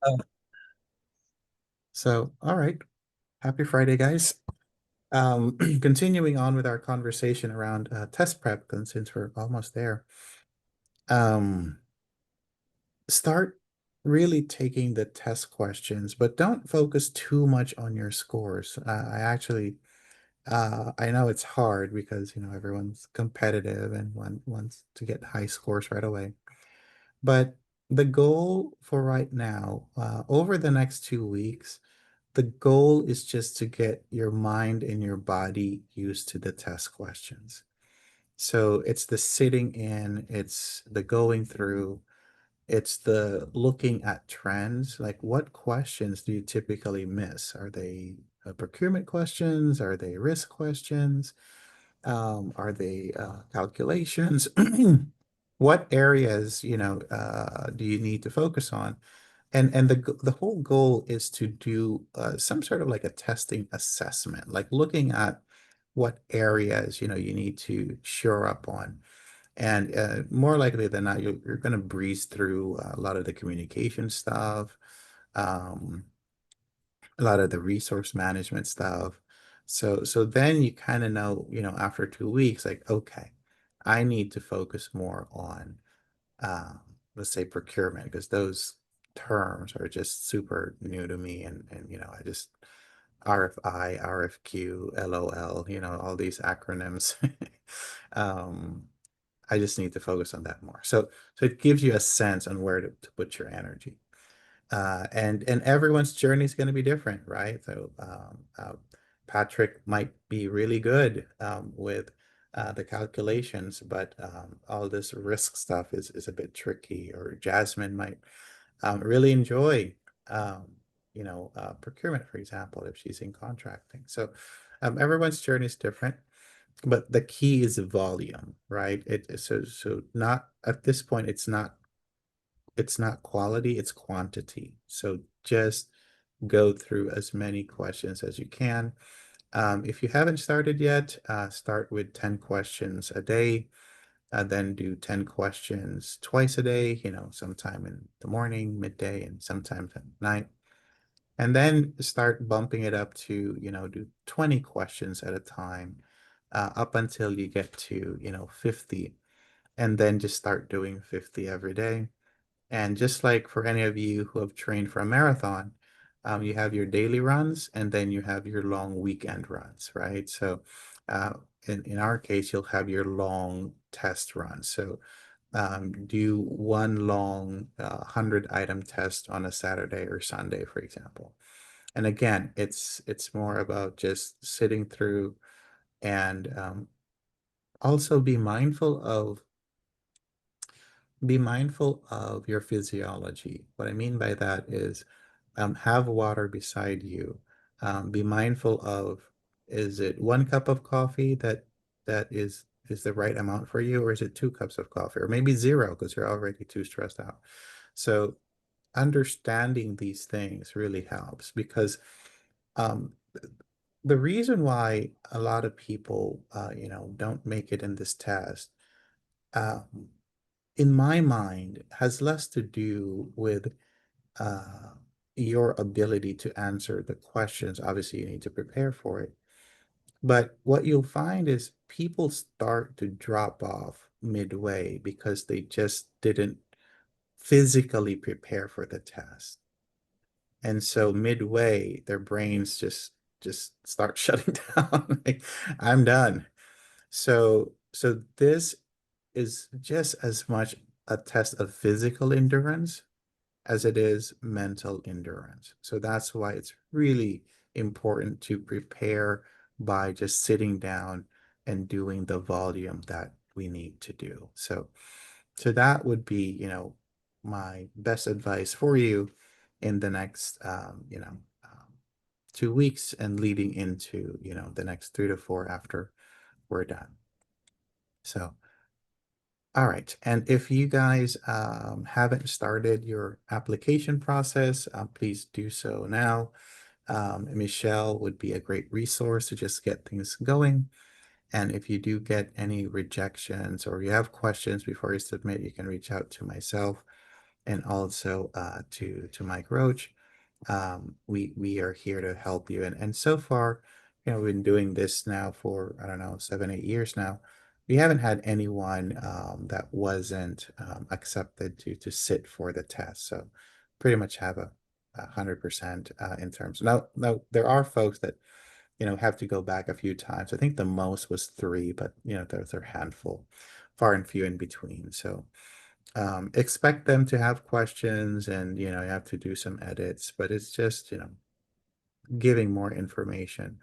Uh, all right. Happy Friday, guys. Continuing on with our conversation around test prep, and since we're almost there, um, start really taking the test questions, but don't focus too much on your scores. I know it's hard because, everyone's competitive and wants to get high scores right away. But the goal for right now, over the next 2 weeks, the goal is just to get your mind and your body used to the test questions. So it's the sitting in, it's the going through, it's the looking at trends. Like, what questions do you typically miss? Are they procurement questions? Are they risk questions? Are they calculations? What areas, do you need to focus on? And the whole goal is to do some sort of like a testing assessment, like looking at what areas, you need to shore up on. And more likely than not, you're going to breeze through a lot of the communication stuff, um, a lot of the resource management stuff. So then you kind of know, after 2 weeks, like, okay, I need to focus more on um, let's say procurement, because those terms are just super new to me. And I just RFI, RFQ, LOL, all these acronyms. um, I just need to focus on that more. So it gives you a sense on where to put your energy. And everyone's journey is going to be different, right? So Patrick might be really good with the calculations, but all this risk stuff is a bit tricky. Or Jasmine might really enjoy, um, procurement, for example, if she's in contracting. So everyone's journey is different, but the key is volume, right? So not at this point, it's not quality, it's quantity. So just go through as many questions as you can. If you haven't started yet, start with 10 questions a day, then do 10 questions twice a day, sometime in the morning, midday, and sometimes at night. And then start bumping it up to, do 20 questions at a time, up until you get to, 50. And then just start doing 50 every day. And just like for any of you who have trained for a marathon, you have your daily runs and then you have your long weekend runs, right? So uh, in our case, you'll have your long test run. So do one long 100-item test on a Saturday or Sunday, for example. And again, it's more about just sitting through and also be mindful of your physiology. What I mean by that is have water beside you. Be mindful of, is it 1 cup of coffee that is the right amount for you, or is it 2 cups of coffee, or maybe zero because you're already too stressed out. So understanding these things really helps, because um, the reason why a lot of people, don't make it in this test, um, in my mind, has less to do with uh, your ability to answer the questions. Obviously, you need to prepare for it. But what you'll find is people start to drop off midway because they just didn't physically prepare for the test. And so midway, their brains just start shutting down. Like, I'm done. So this is just as much a test of physical endurance as it is mental endurance. So that's why it's really important to prepare by just sitting down and doing the volume that we need to do. So that would be, my best advice for you in the next, 2 weeks and leading into, the next 3 to 4 after we're done. So all right. And if you guys haven't started your application process, please do so now. Michelle would be a great resource to just get things going. And if you do get any rejections or you have questions before you submit, you can reach out to myself. and also to Mike Roach. We are here to help you. And so far, we've been doing this now for, I don't know, 7, 8 years now. We haven't had anyone that wasn't accepted to sit for the test. So pretty much have a 100% in terms. Now there are folks that have to go back a few times. I think the most was three, but there's a handful, far and few in between. So expect them to have questions, and you have to do some edits, but it's just giving more information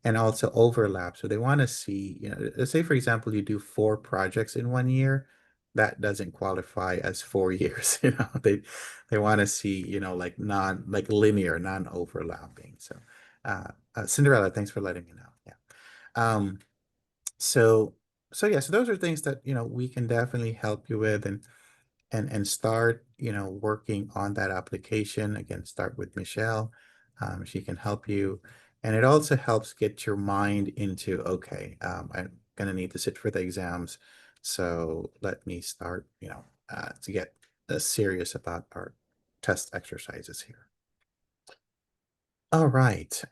and also overlap. So they want to see, let's say for example you do 4 projects in one year, that doesn't qualify as 4 years. They want to see like linear, non-overlapping. So Cinderella, thanks for letting me know. Yeah. um so so those are things that we can definitely help you with, and start working on that application. Again, start with Michelle. She can help you, and it also helps get your mind into, okay, I'm gonna need to sit for the exams, so let me start to get serious about our test exercises here. All right.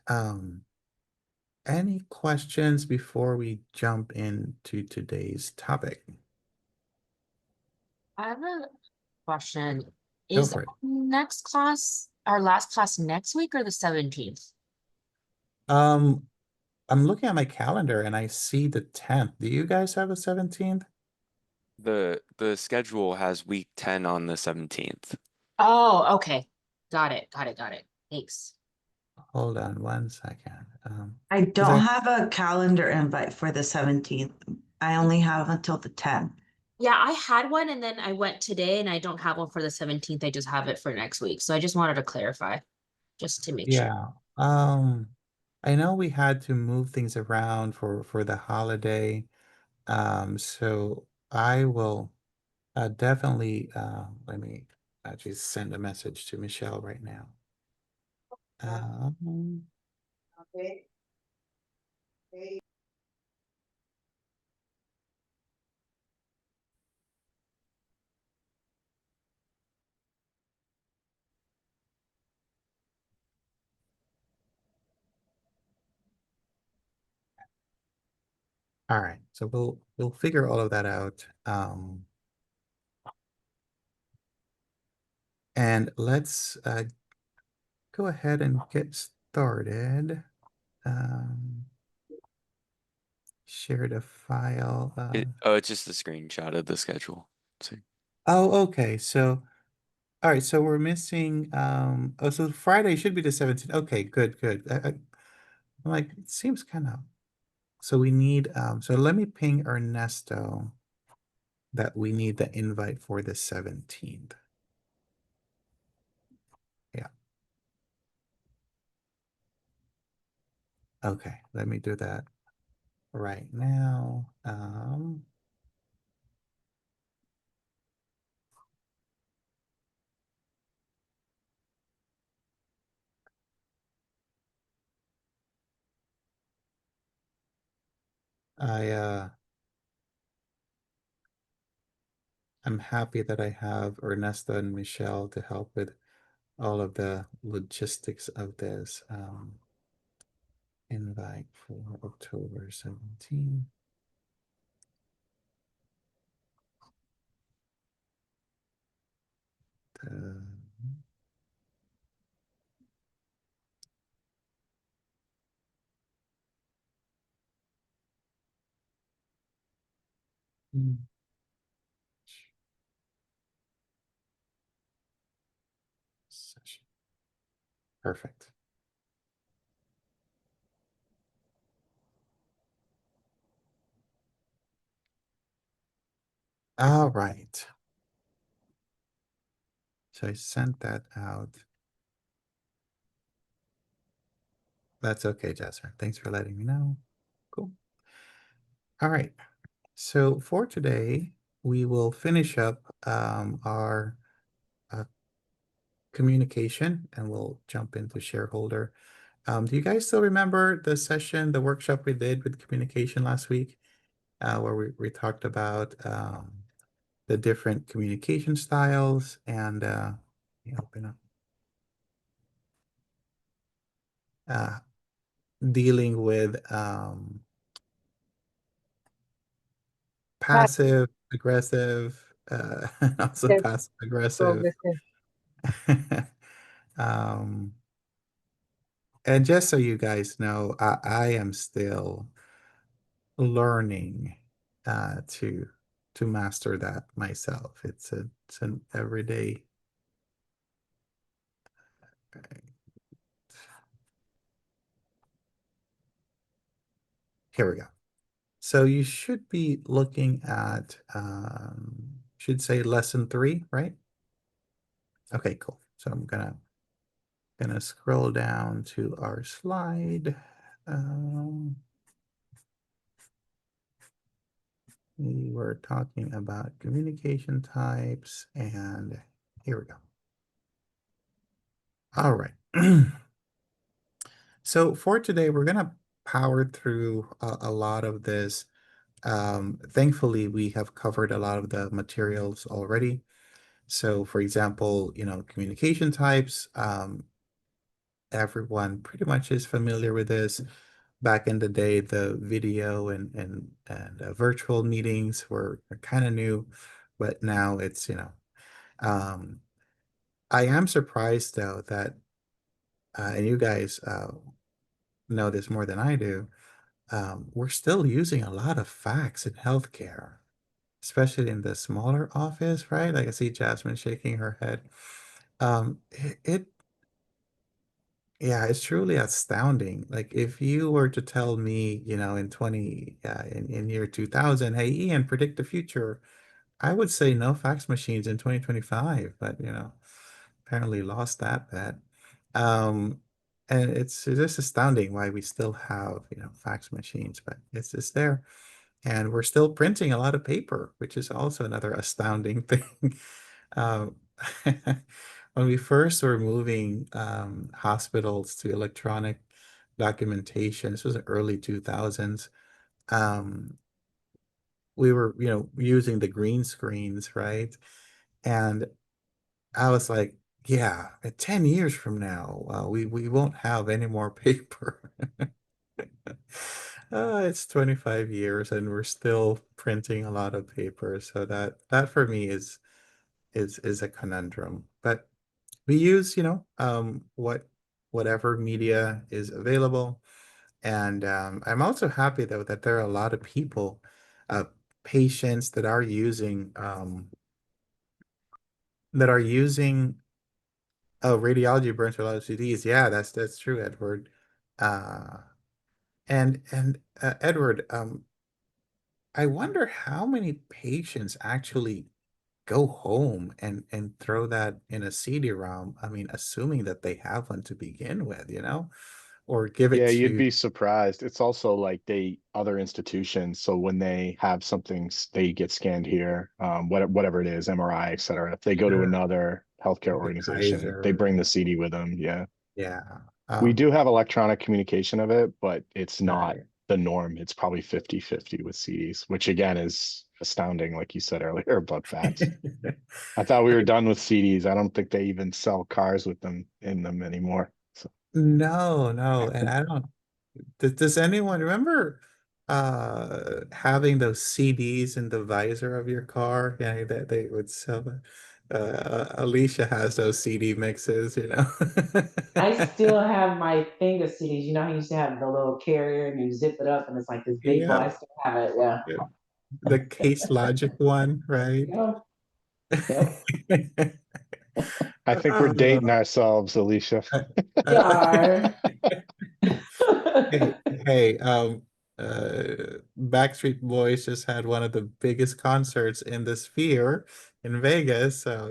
Any questions before we jump into today's topic? I have a question. Go Is for it. next class, our last class next week or the 17th? um I'm looking at my calendar and I see the 10th. Do you guys have a 17th? The schedule has week 10 on the 17th. Oh, okay. Got it. Got it. Got it. Thanks. Hold on 1 second. I Because don't have a calendar invite for the 17th. I only have until the 10th. Yeah, I had one and then I went today and I don't have one for the 17th. I just have it for next week. So I just wanted to clarify just to make sure. yeah, I know we had to move things around for the holiday. So I will definitely let me just send a message to Michelle right now. Um, Okay. all right, so we'll figure all of that out. And let's go ahead and get started. Um, share the file. It's just a screenshot of the schedule. So, Oh, okay. So, all right. So we're missing. Oh, so Friday should be the 17th. Okay, good, good. I'm like, it seems kind of. So we need. So let me ping Ernesto that we need the invite for the 17th. Yeah. Okay. Let me do that right now. I I'm happy that I have Ernesto and Michelle to help with all of the logistics of this. Invite for October 17th. Uh, mm, Session. Perfect. All right. So I sent that out. That's okay, Jasper. Thanks for letting me know. Cool. All right. So for today, we will finish up our uh, communication, and we'll jump into shareholder. Do you guys still remember the session, the workshop we did with communication last week, where we talked about the different communication styles, and dealing with passive aggressive, and also Yes, passive aggressive. progressive. um, and just so you guys know, I am still learning to master that myself. It's an everyday. Here we go. So you should be looking at should say lesson 3, right? Okay, cool. So I'm gonna scroll down to our slide. We were talking about communication types, and here we go. All right. So for today, we're gonna power through a lot of this. Thankfully, we have covered a lot of the materials already. So for example, communication types, everyone pretty much is familiar with this. Back in the day, the video and virtual meetings were kind of new, but now it's, um, I am surprised though that, and you guys know this more than I do, we're still using a lot of fax in healthcare, especially in the smaller office, right? Like I see Jasmine shaking her head. It Yeah, it's truly astounding. Like if you were to tell me, in year 2000, hey, Ian, predict the future, I would say no fax machines in 2025, but apparently lost that bet. Um, and it's just astounding why we still have, fax machines, but it's there. And we're still printing a lot of paper, which is also another astounding thing. Um, when we first were moving hospitals to electronic documentation, this was the early 2000s. We were, using the green screens, right? And I was like, yeah, 10 years from now, we won't have any more paper. It's 25 years and we're still printing a lot of paper. So that for me is a conundrum. But we use, whatever media is available. And I'm also happy though that there are a lot of people, uh, patients that are using radiology burns a lot of CDs. Yeah, that's true, Edward. Uh, and Edward, I wonder how many patients actually go home and throw that in a CD-ROM. I mean, assuming that they have one to begin with, or give it Yeah, you'd to. be surprised. It's also like other institutions. So when they have something, they get scanned here, whatever it is, MRI, et cetera. If they go to Sure, another healthcare like a organization, they Kaiser. bring the CD with them. Yeah. Yeah. We do have electronic communication of it, but it's not Right. the norm. It's probably 50-50 with CDs, which again is astounding, like you said earlier, about fax. I thought we were done with CDs. I don't think they even sell cars with them in them anymore. So No, no, and I don't. Does anyone remember having those CDs in the visor of your car? Yeah, that they would sell. Alicia has those CD mixes. I still have my finger CDs. You know how you used to have the little carrier and you zip it up and it's like this big boy. Yeah, I still have it. Yeah. yeah. The Case Logic one, right? Yep. Yep. I think we're Uh, dating ourselves, Alicia. We are. Hey, hey, Backstreet Boys just had one of the biggest concerts in the Sphere in Vegas. So,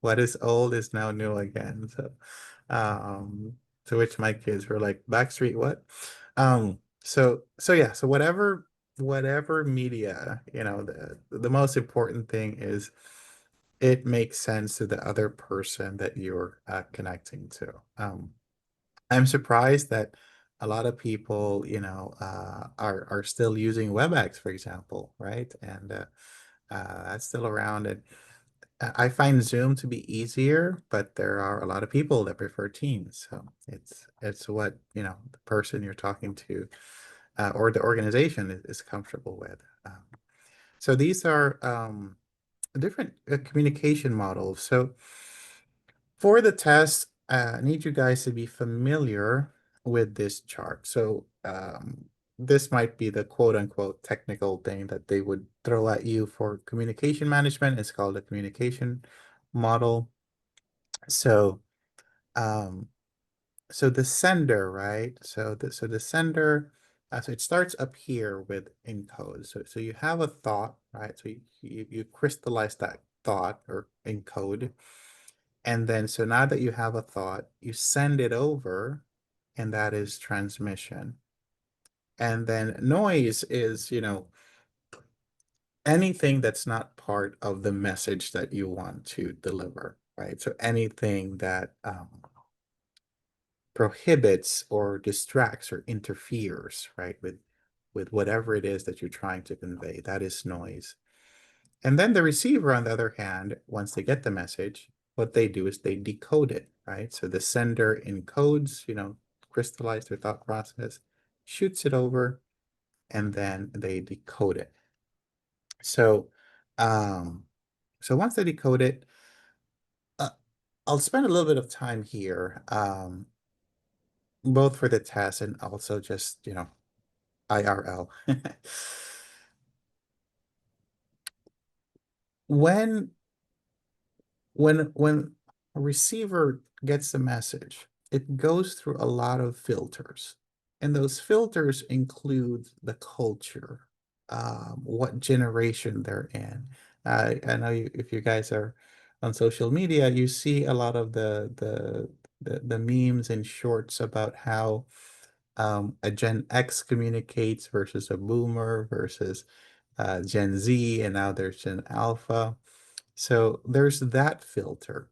what is old is now new again. So, to which my kids were like, Backstreet, what? So yeah, so whatever media, the most important thing is it makes sense to the other person that you're connecting to. I'm surprised that a lot of people, are still using WebEx, for example, right? And That's still around, and I find Zoom to be easier, but there are a lot of people that prefer Teams. So it's what, the person you're talking to, or the organization is comfortable with. So these are different communication models. So for the test, I need you guys to be familiar with this chart. So this might be the quote unquote technical thing that they would throw at you for communication management. It's called a communication model. So um, so the sender, right? So the sender, so it starts up here with encode. So you have a thought, right? So you crystallize that thought or encode. And then, so now that you have a thought, you send it over, and that is transmission. And then noise is, anything that's not part of the message that you want to deliver, right? So anything that prohibits or distracts or interferes, right, with whatever it is that you're trying to convey, that is noise. And then the receiver, on the other hand, once they get the message, what they do is they decode it, right? So the sender encodes, crystallize their thought process, shoots it over, and then they decode it. So, so once they decode it, I'll spend a little bit of time here, both for the test and also just, IRL. When when a receiver gets the message, it goes through a lot of filters, and those filters include the culture, what generation they're in. I know if you guys are on social media, you see a lot of the memes and shorts about how a Gen X communicates versus a Boomer versus Gen Z, and now there's Gen Alpha. So there's that filter.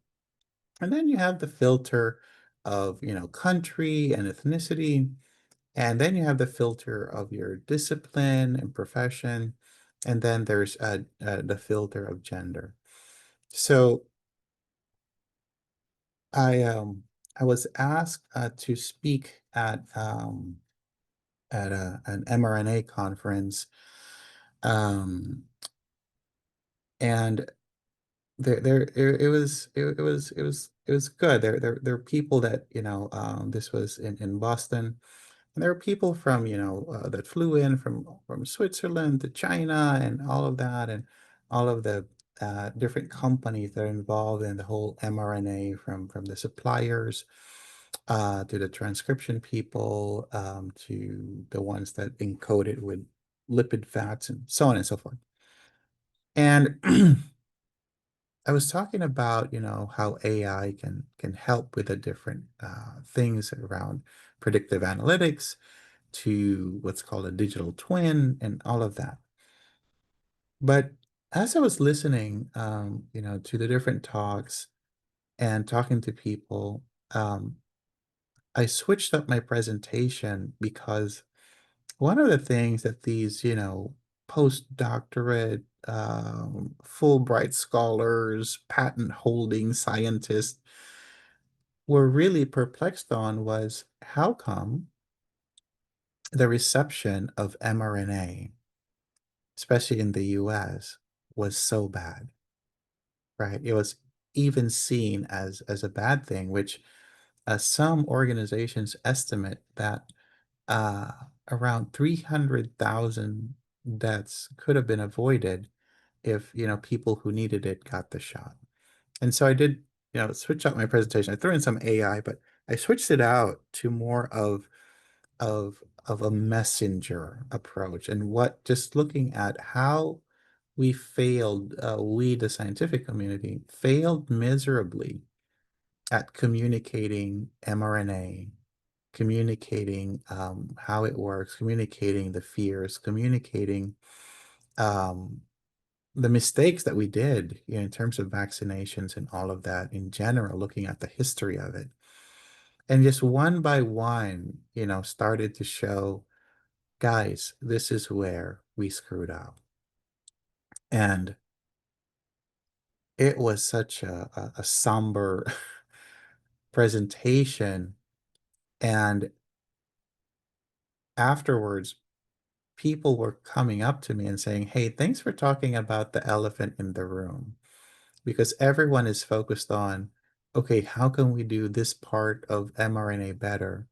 And then you have the filter of, country and ethnicity. And then you have the filter of your discipline and profession. And then there's the filter of gender. So I was asked to speak at an mRNA conference, and it was good. There are people that, this was in Boston, and there are people from, that flew in from Switzerland to China and all of that, and all of the different companies that are involved in the whole mRNA, from the suppliers to the transcription people, to the ones that encode it with lipid fats and so on and so forth. And I was talking about, how AI can help with the different things around predictive analytics, to what's called a digital twin and all of that. But as I was listening, to the different talks and talking to people, I switched up my presentation, because one of the things that these, postdoctorate, Fulbright scholars, patent holding scientists were really perplexed on was, how come the reception of mRNA, especially in the US, was so bad, right? It was even seen as a bad thing, which some organizations estimate that uh, around 300,000 deaths could have been avoided if, people who needed it got the shot. And so I did, switch out my presentation. I threw in some AI, but I switched it out to more of a messenger approach, and just looking at how we failed, we, the scientific community, failed miserably at communicating mRNA, communicating how it works, communicating the fears, communicating um, the mistakes that we did, in terms of vaccinations and all of that in general, looking at the history of it. And just one by one, started to show, guys, this is where we screwed up. And it was such a somber presentation. And afterwards, people were coming up to me and saying, "Hey, thanks for talking about the elephant in the room." Because everyone is focused on, okay, how can we do this part of mRNA better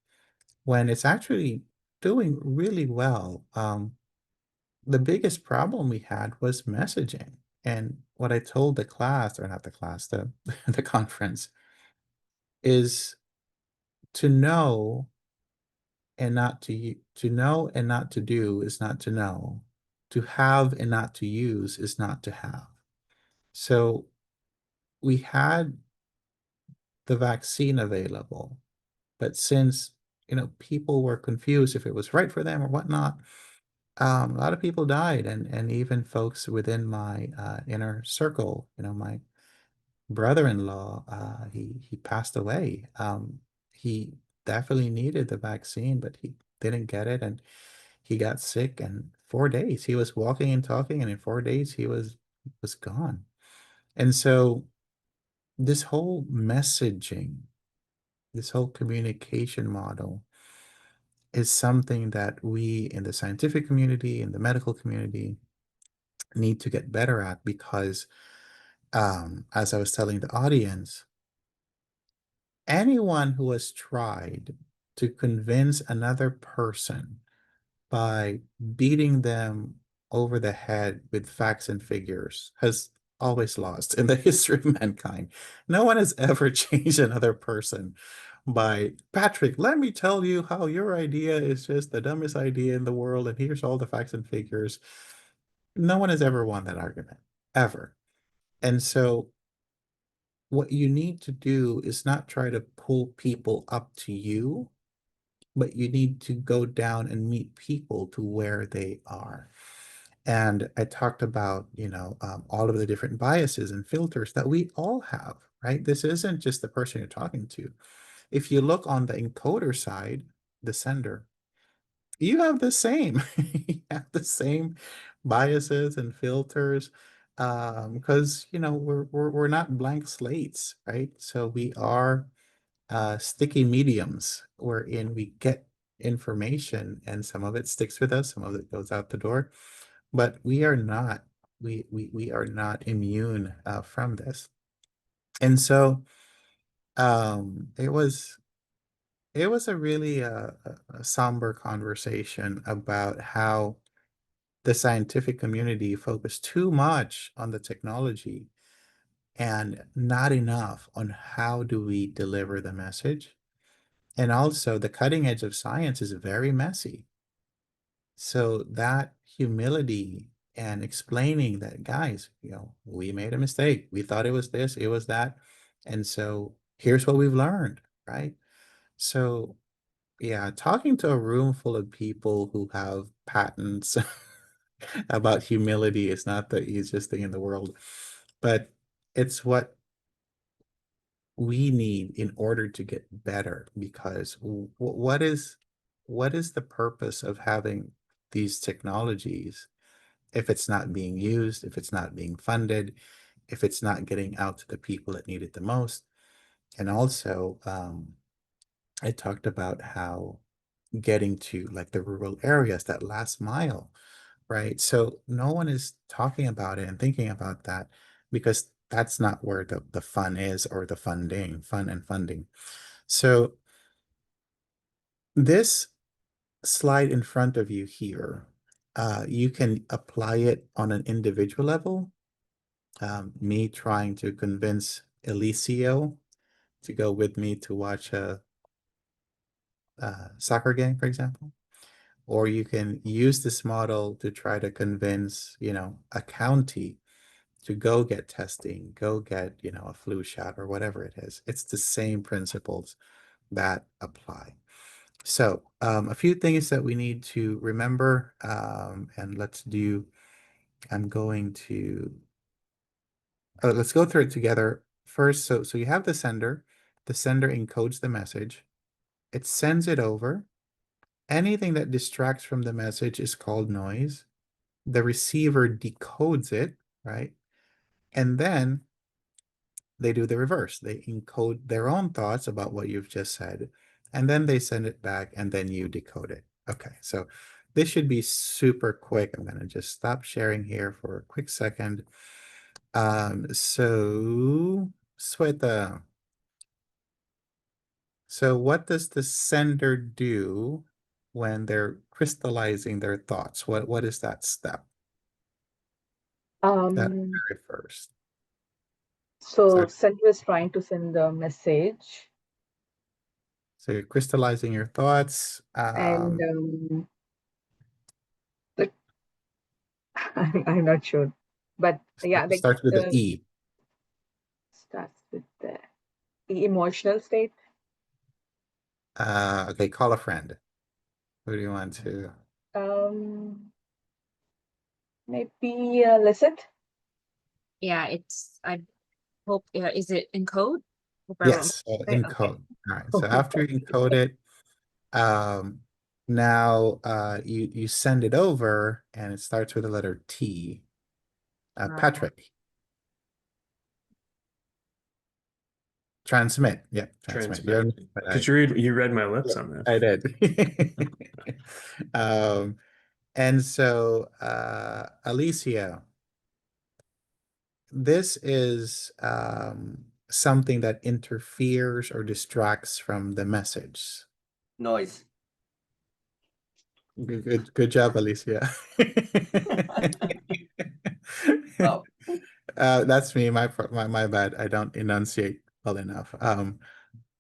when it's actually doing really well? The biggest problem we had was messaging. And what I told the class, or not the class, the, the conference, is to know and not to know and not to do is not to know. To have and not to use is not to have. So we had the vaccine available, but since people were confused if it was right for them or whatnot, a lot of people died, and even folks within my inner circle. My brother-in-law, he passed away. He definitely needed the vaccine, but he didn't get it, and he got sick. And 4 days he was walking and talking, and in 4 days he was gone. And so this whole messaging, this whole communication model is something that we in the scientific community, in the medical community, need to get better at because, as I was telling the audience, anyone who has tried to convince another person by beating them over the head with facts and figures has always lost in the history of mankind. No one has ever changed another person by, Patrick, let me tell you how your idea is just the dumbest idea in the world, and here's all the facts and figures. No one has ever won that argument, ever. And so what you need to do is not try to pull people up to you, but you need to go down and meet people to where they are. And I talked about, all of the different biases and filters that we all have, right? This isn't just the person you're talking to. If you look on the encoder side, the sender, you have the same. You have the same biases and filters, because we're not blank slates, right? So we are sticky mediums wherein we get information, and some of it sticks with us, some of it goes out the door, but we are not immune from this. And so it was a really a somber conversation about how the scientific community focused too much on the technology and not enough on how do we deliver the message. And also, the cutting edge of science is very messy. So that humility and explaining that, guys, we made a mistake. We thought it was this, it was that. And so here's what we've learned, right? So, yeah, talking to a room full of people who have patents about humility is not the easiest thing in the world, but it's what we need in order to get better. Because what is the purpose of having these technologies if it's not being used, if it's not being funded, if it's not getting out to the people that need it the most? And also, I talked about how getting to like the rural areas, that last mile, right? So no one is talking about it and thinking about that because that's not where the fun is, or the fun and funding. So this slide in front of you here, you can apply it on an individual level. Me trying to convince Elicio to go with me to watch a soccer game, for example. Or you can use this model to try to convince, a county to go get testing, go get, a flu shot or whatever it is. It's the same principles that apply. So a few things that we need to remember, and I'm going to, let's go through it together first. So you have the sender encodes the message, it sends it over. Anything that distracts from the message is called noise. The receiver decodes it, right? And then they do the reverse. They encode their own thoughts about what you've just said, and then they send it back, and then you decode it. Okay, so this should be super quick. I'm going to just stop sharing here for a quick second. So Sweta, so what does the sender do when they're crystallizing their thoughts? What is that step? That very first. So Sorry. sender is trying to send the message, So you're crystallizing your thoughts. and the, I'm not sure, but yeah, like Starts with an E. starts with the emotional state. Okay, call a friend. Who do you want to? Maybe listen. Yeah, I hope, is it in code? Hope I Yes, Okay. encode. All right. So after you encode it, now you send it over, and it starts with the letter T. Patrick. Transmit. Yeah, transmit. You don't- but I- Could you read my lips on this? I did. And so Alicia, this is something that interferes or distracts from the message. Noise. Good job, Alicia. Oh. That's me. My bad. I don't enunciate well enough.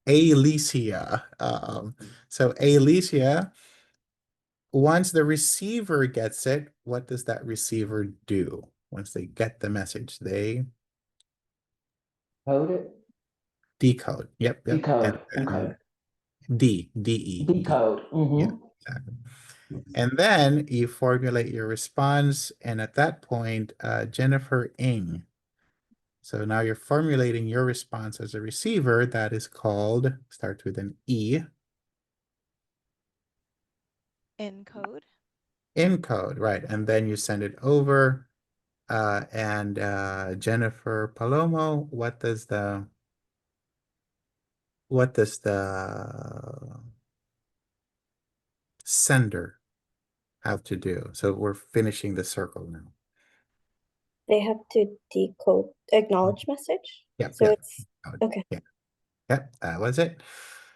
Alicia. So Alicia, once the receiver gets it, what does that receiver do? Once they get the message, they Code it. decode. Yep. Decode. And Okay. D-E. Decode. Yeah, Mm-hmm. exactly. And then you formulate your response, and at that point, Jennifer Ng. So now you're formulating your response as a receiver. That is called, starts with an E. Encode. Encode, right. And then you send it over. And Jennifer Palomo, what does the sender have to do? So we're finishing the circle now. They have to decode acknowledge message. Yeah. So yeah. it's okay. Yeah. Yep, that was it.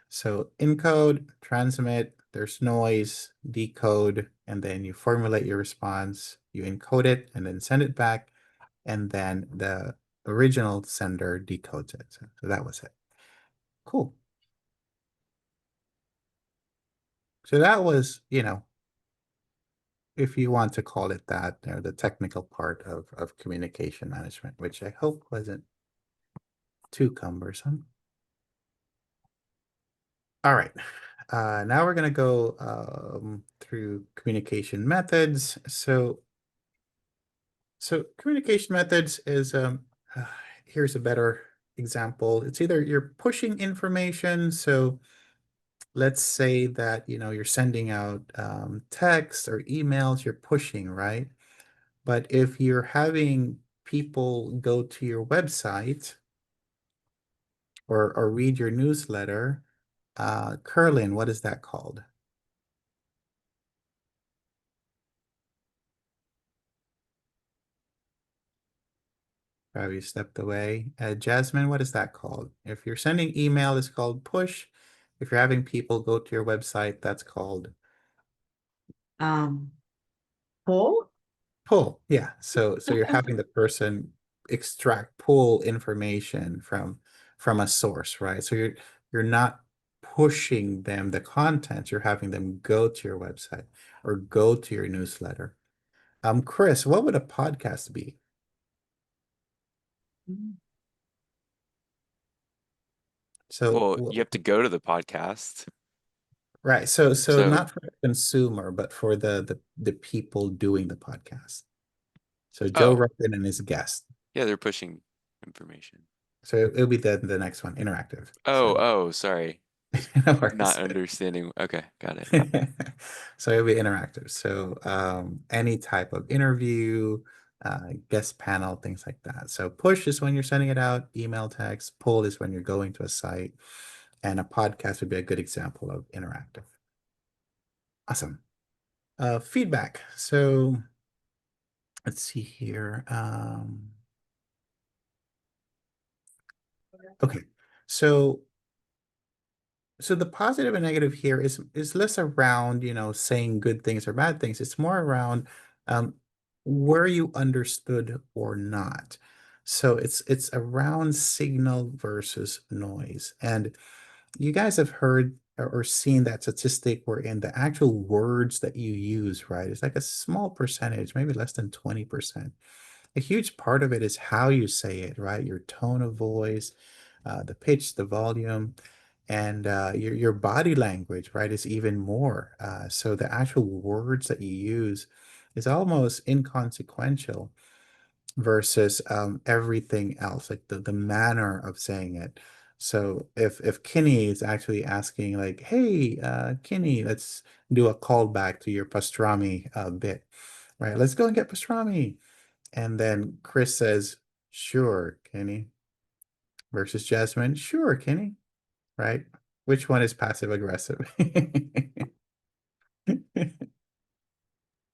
So encode, transmit, there's noise, decode, and then you formulate your response, you encode it, and then send it back, and then the original sender decodes it. So that was it. Cool. So that was, if you want to call it that, the technical part of communication management, which I hope wasn't too cumbersome. All right. Now we're going to go through communication methods. So communication methods is, here's a better example. It's either you're pushing information. So let's say that, you're sending out text or emails, you're pushing, right? But if you're having people go to your website or read your newsletter, Curlin, what is that called? Probably stepped away. Jasmine, what is that called? If you're sending email, it's called push. If you're having people go to your website, that's called Pull? pull. Yeah. So you're having the person pull information from a source, right? So you're not pushing them the content, you're having them go to your website or go to your newsletter. Chris, what would a podcast be? So Well, you have to go to the podcast. right. So So- not for the consumer, but for the people doing the podcast. So Joe Oh. Rogan and his guest. Yeah, they're pushing information. So it'll be the next one, interactive. Oh, sorry. No worries. Not understanding. Okay, got it. So it'll be interactive. So any type of interview, guest panel, things like that. So push is when you're sending it out, email, text, pull is when you're going to a site, and a podcast would be a good example of interactive. Awesome. Feedback. So let's see here. Okay, so the positive and negative here is less around, saying good things or bad things. It's more around were you understood or not. So it's around signal versus noise. And you guys have heard or seen that statistic where in the actual words that you use, right? It's like a small percentage, maybe less than 20%. A huge part of it is how you say it, right? Your tone of voice, the pitch, the volume, and your body language, right, is even more. So the actual words that you use is almost inconsequential versus everything else, like the manner of saying it. So if Kinney is actually asking like, hey, Kinney, let's do a callback to your pastrami bit, right? Let's go and get pastrami. And then Chris says, sure, Kenny. Versus Jasmine, sure, Kenny. Right? Which one is passive aggressive?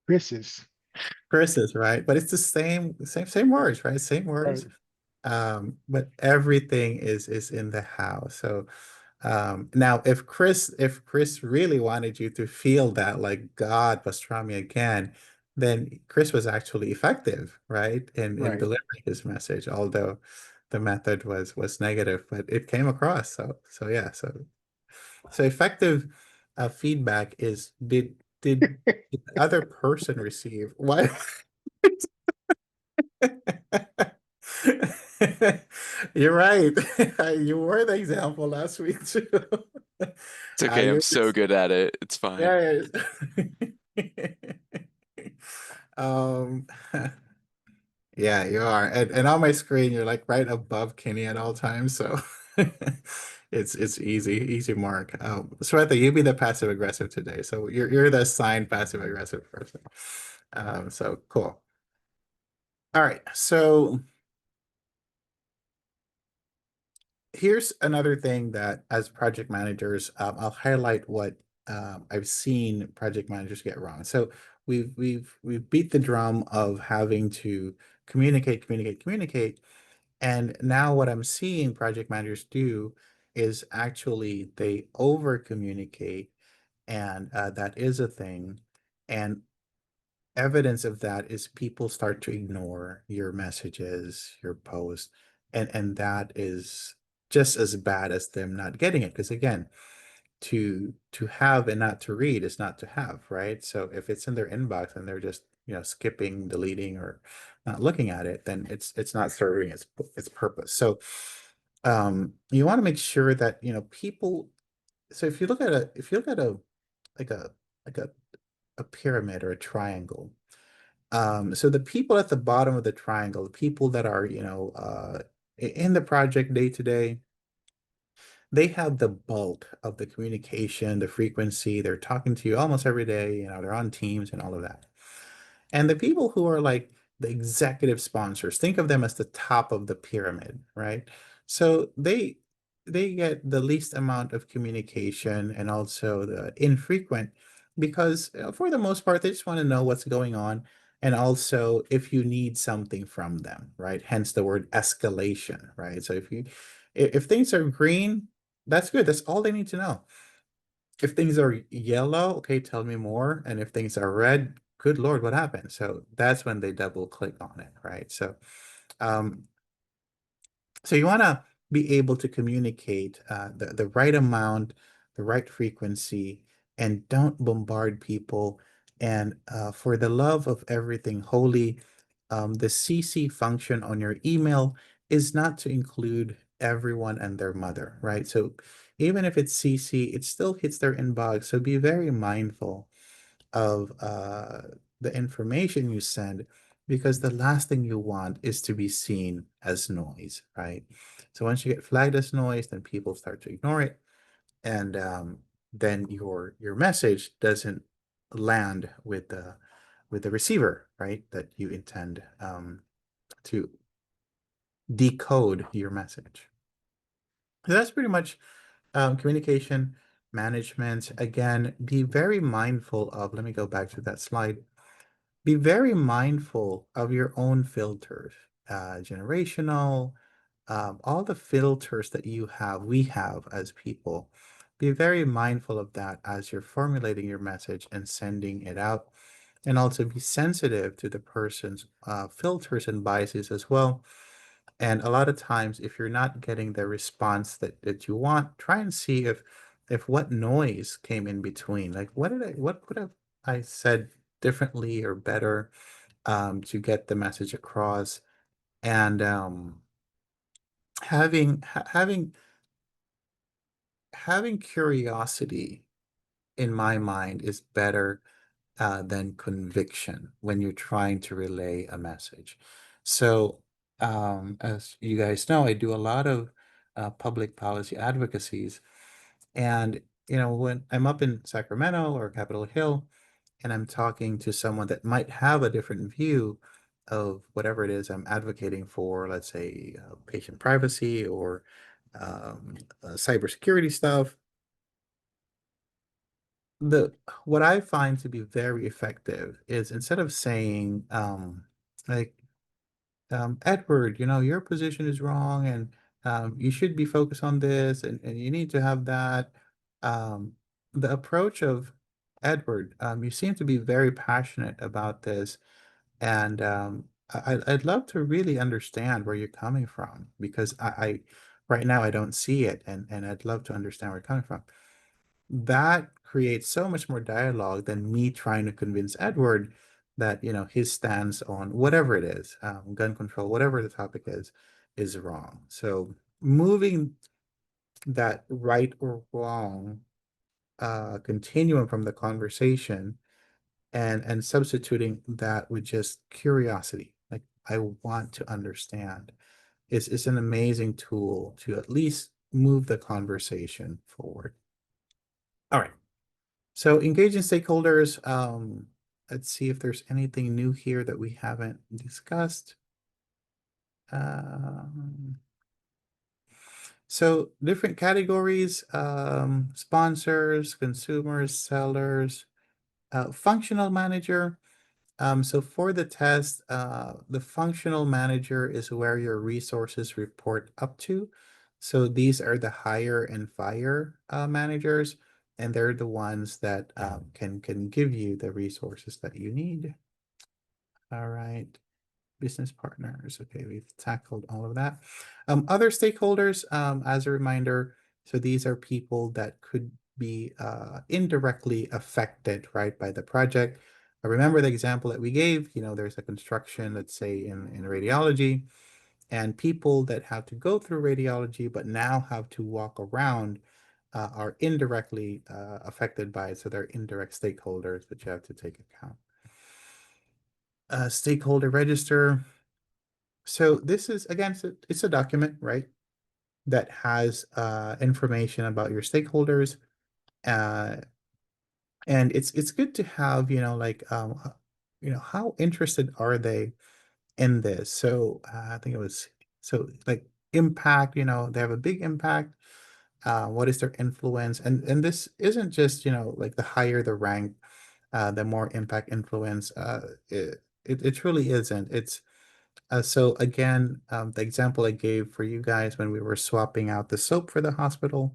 Chris's. Chris's, right? But it's the same words, right? Same words. But everything is in the house. So now if Chris really wanted you to feel that like God pastrami again, then Chris was actually effective, right? In Right. delivering his message, although the method was negative, but it came across. So yeah, so effective feedback is did the other person receive what? You're right. You were the example last week too. It's okay. I'm so good at it. It's fine. Yeah. Um, yeah, you are. And on my screen, you're like right above Kenny at all times. So it's easy mark. Swetha, you be the passive aggressive today. So you're the assigned passive aggressive person. So cool. All right. So here's another thing that as project managers, I'll highlight what I've seen project managers get wrong. So we've beat the drum of having to communicate, and now what I'm seeing project managers do is actually they over communicate, and that is a thing. And evidence of that is people start to ignore your messages, your posts, and that is just as bad as them not getting it. Because again, to have and not to read is not to have, right? So if it's in their inbox and they're just skipping, deleting, or not looking at it, then it's not serving its purpose. So you want to make sure that people. So if you look at a like a like a pyramid or a triangle. So the people at the bottom of the triangle, the people that are, in the project day to day, they have the bulk of the communication, the frequency. They're talking to you almost every day, they're on Teams and all of that. And the people who are like the executive sponsors, think of them as the top of the pyramid, right? So they get the least amount of communication and also the infrequent because for the most part, they just want to know what's going on. And also if you need something from them, right? Hence the word escalation, right? So if things are green, that's good. That's all they need to know. If things are yellow, okay, tell me more. And if things are red, good Lord, what happened? So that's when they double click on it, right? So, um, so you want to be able to communicate the right amount, the right frequency, and don't bombard people. And for the love of everything holy, the CC function on your email is not to include everyone and their mother, right? So even if it's CC, it still hits their inbox. So be very mindful of the information you send because the last thing you want is to be seen as noise, right? So once you get flagged as noise, then people start to ignore it, and then your message doesn't land with with the receiver, right? That you intend to decode your message. So that's pretty much communication management. Again, be very mindful of, let me go back to that slide. Be very mindful of your own filters, generational, all the filters that we have as people. Be very mindful of that as you're formulating your message and sending it out. And also be sensitive to the person's filters and biases as well. And a lot of times, if you're not getting the response that you want, try and see if what noise came in between. Like what could have I said differently or better to get the message across? And having curiosity, in my mind, is better than conviction when you're trying to relay a message. So, as you guys know, I do a lot of public policy advocacies. And, when I'm up in Sacramento or Capitol Hill and I'm talking to someone that might have a different view of whatever it is I'm advocating for, let's say patient privacy or cybersecurity stuff, the what I find to be very effective is, instead of saying like Edward, your position is wrong, and you should be focused on this, and you need to have that. Um, the approach of Edward, you seem to be very passionate about this, and I'd love to really understand where you're coming from, because I right now I don't see it, and I'd love to understand where you're coming from. That creates so much more dialogue than me trying to convince Edward that his stance on whatever it is, gun control, whatever the topic is wrong. So moving that right or wrong continuum from the conversation, and substituting that with just curiosity, like I want to understand, is an amazing tool to at least move the conversation forward. All right. So engaging stakeholders, let's see if there's anything new here that we haven't discussed. So different categories, sponsors, consumers, sellers, functional manager. So for the test, the functional manager is where your resources report up to. So these are the hire and fire managers, and they're the ones that can give you the resources that you need. All right. Business partners. Okay, we've tackled all of that. Other stakeholders, as a reminder, so these are people that could be indirectly affected, right, by the project. Remember the example that we gave, there's a construction, let's say in radiology, and people that have to go through radiology but now have to walk around are indirectly affected by it. So they're indirect stakeholders that you have to take account. Stakeholder register. So this is, again, it's a document, right, that has information about your stakeholders. And it's good to have, like, how interested are they in this? So I think it was, so like impact, they have a big impact. What is their influence? And this isn't just, like the higher the rank, the more impact influence. It truly isn't. It's so again, the example I gave for you guys when we were swapping out the soap for the hospital,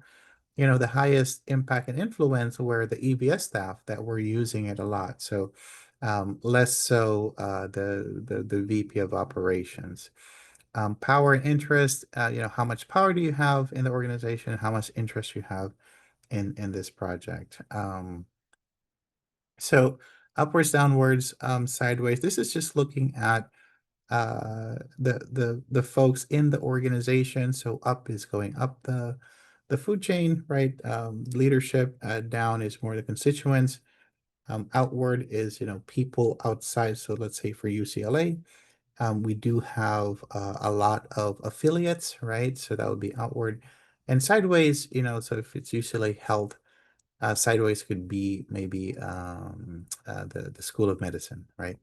the highest impact and influence were the EVS staff that were using it a lot. So less so the VP of operations. Power and interest, how much power do you have in the organization? How much interest you have in this project? So upwards, downwards, sideways. This is just looking at the folks in the organization. So up is going up the food chain, right? Leadership, down is more the constituents. Outward is, people outside. So let's say for UCLA, we do have a lot of affiliates, right? So that would be outward. And sideways, so if it's UCLA Health, Sideways could be maybe the School of Medicine, right?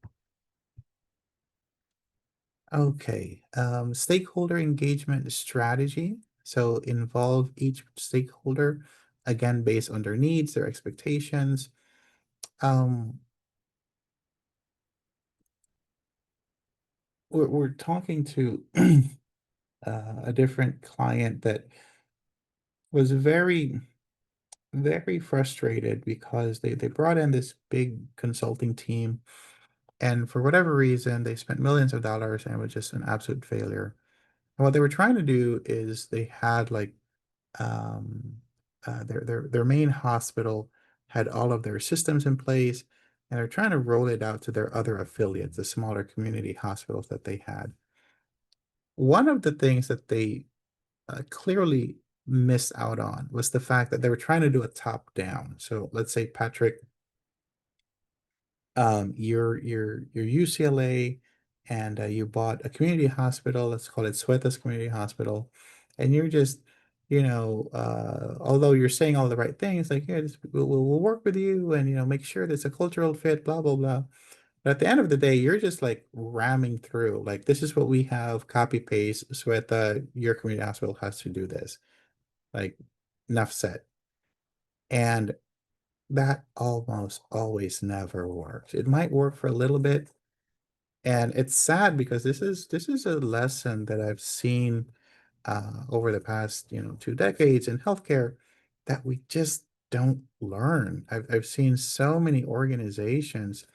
Okay, stakeholder engagement strategy. So involve each stakeholder, again, based on their needs, their expectations. We're talking to a different client that was very, very frustrated because they brought in this big consulting team, and for whatever reason, they spent millions of dollars and it was just an absolute failure. And what they were trying to do is they had like um, their main hospital had all of their systems in place, and they're trying to roll it out to their other affiliates, the smaller community hospitals that they had. One of the things that they clearly missed out on was the fact that they were trying to do a top down. So let's say, Patrick, you're UCLA, and you bought a community hospital. Let's call it Suetas Community Hospital, and you're just, although you're saying all the right things, like, yeah, we'll work with you, and make sure there's a cultural fit, blah blah blah. But at the end of the day, you're just like ramming through. Like, this is what we have, copy paste. Sueta, your community hospital has to do this. Like, enough said. And that almost always never works. It might work for a little bit, and it's sad because this is a lesson that I've seen over the past 2 decades in healthcare that we just don't learn. I've seen so many organizations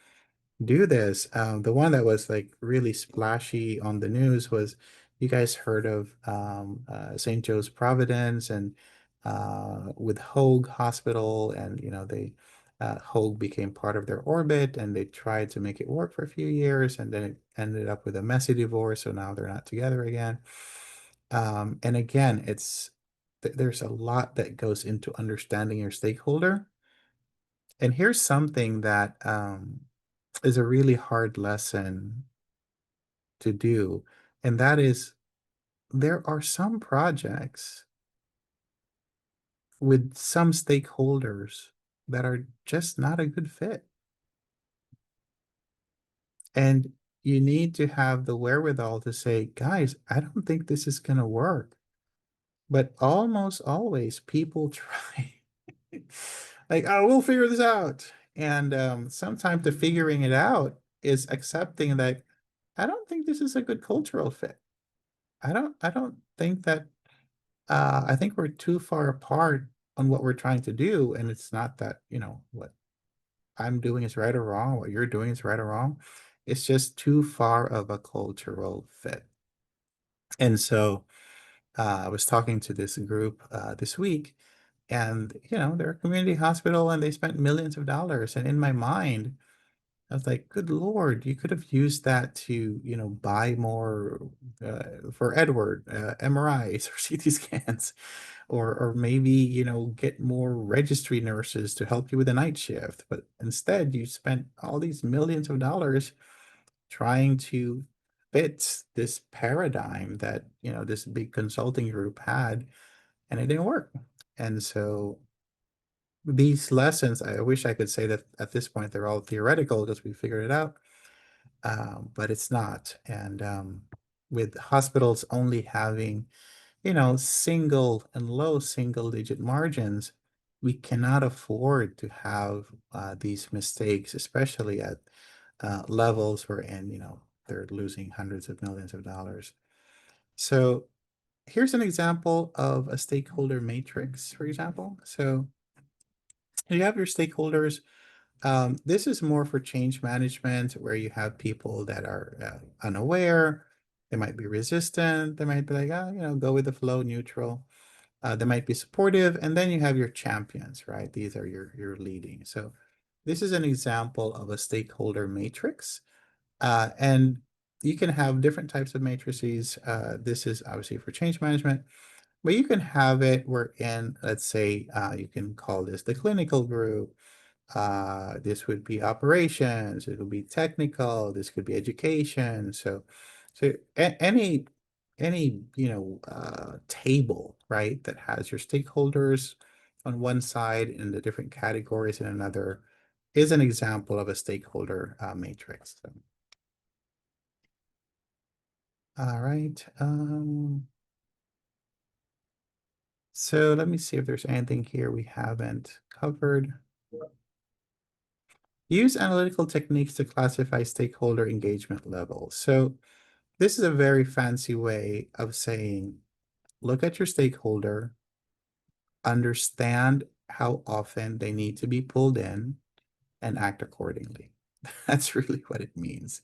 do this. The one that was like really splashy on the news was, you guys heard of St. Joe's Providence, and with Hoag Hospital, and they Hoag became part of their orbit, and they tried to make it work for a few years, and then it ended up with a messy divorce, so now they're not together again. And again, there's a lot that goes into understanding your stakeholder. And here's something that is a really hard lesson to do, and that is, there are some projects with some stakeholders that are just not a good fit. And you need to have the wherewithal to say, guys, I don't think this is going to work. But almost always people try. Like, oh, we'll figure this out. And sometimes the figuring it out is accepting that I don't think this is a good cultural fit. I don't think that I think we're too far apart on what we're trying to do. And it's not that, what I'm doing is right or wrong, what you're doing is right or wrong. It's just too far of a cultural fit. And so I was talking to this group this week, and they're a community hospital, and they spent millions of dollars. And in my mind, I was like, good Lord, you could have used that to, buy more for Edward MRIs or CT scans, or maybe, get more registry nurses to help you with the night shift. But instead, you spent all these millions of dollars trying to fit this paradigm that, this big consulting group had, and it didn't work. And so these lessons, I wish I could say that at this point they're all theoretical because we figured it out, but it's not. And with hospitals only having, single and low single-digit margins, we cannot afford to have these mistakes, especially at levels wherein, they're losing hundreds of millions of dollars. So here's an example of a stakeholder matrix, for example. So you have your stakeholders. This is more for change management, where you have people that are unaware. They might be resistant. They might be like, go with the flow, neutral. They might be supportive. And then you have your champions, right? These are your leading. So this is an example of a stakeholder matrix. And you can have different types of matrices. This is obviously for change management. But you can have it wherein, let's say, you can call this the clinical group. This would be operations. It would be technical. This could be education. So any table, right, that has your stakeholders on one side and the different categories in another is an example of a stakeholder matrix. So. All right. So let me see if there's anything here we haven't covered. Use analytical techniques to classify stakeholder engagement levels. So this is a very fancy way of saying, look at your stakeholder, understand how often they need to be pulled in, and act accordingly. That's really what it means,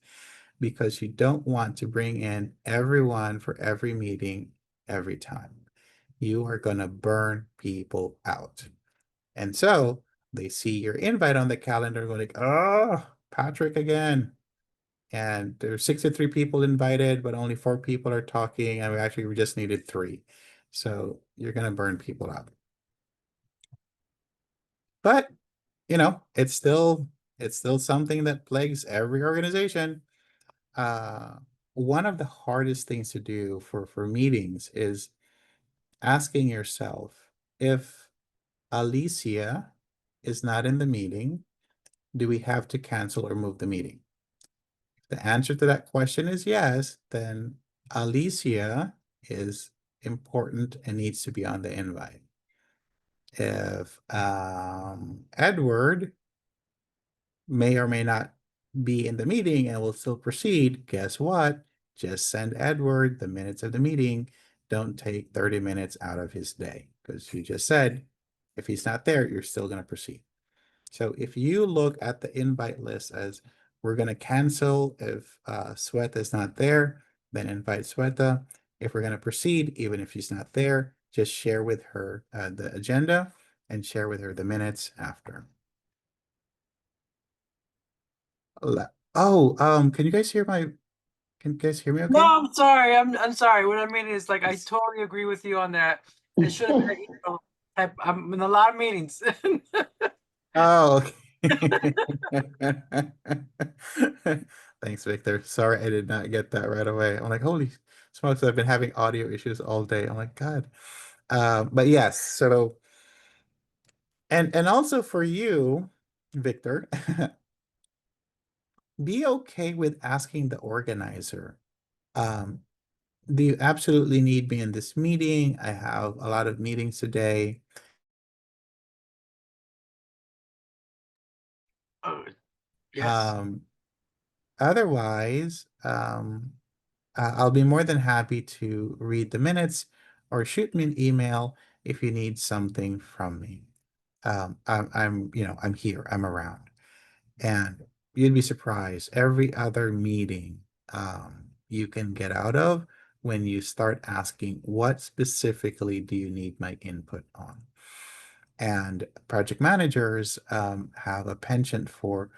because you don't want to bring in everyone for every meeting every time. You are going to burn people out. And so they see your invite on the calendar going like, oh, Patrick again. And there's 63 people invited, but only 4 people are talking. And we just needed 3. So you're going to burn people out. But, you know, it's still something that plagues every organization. One of the hardest things to do for meetings is asking yourself, if Alicia is not in the meeting, do we have to cancel or move the meeting? If the answer to that question is yes, then Alicia is important and needs to be on the invite. If Edward may or may not be in the meeting and will still proceed, guess what? Just send Edward the minutes of the meeting. Don't take 30 minutes out of his day, because you just said if he's not there, you're still going to proceed. So if you look at the invite list as we're going to cancel if Sweta is not there, then invite Sweta. If we're going to proceed, even if she's not there, just share with her the agenda and share with her the minutes after. Oh, can you guys hear me okay? No, I'm sorry. I'm sorry. What I mean is, like, I totally agree with you on that. It should have been, I'm in a lot of meetings. Oh, okay. Thanks, Victor. Sorry, I did not get that right away. I'm like, holy smokes, I've been having audio issues all day. I'm like, God. But yes, so and also for you, Victor, be okay with asking the organizer, do you absolutely need me in this meeting? I have a lot of meetings today. Yes. Otherwise, I'll be more than happy to read the minutes or shoot me an email if you need something from me. I'm here, I'm around. And you'd be surprised, every other meeting you can get out of when you start asking, what specifically do you need my input on? And project managers have a penchant for,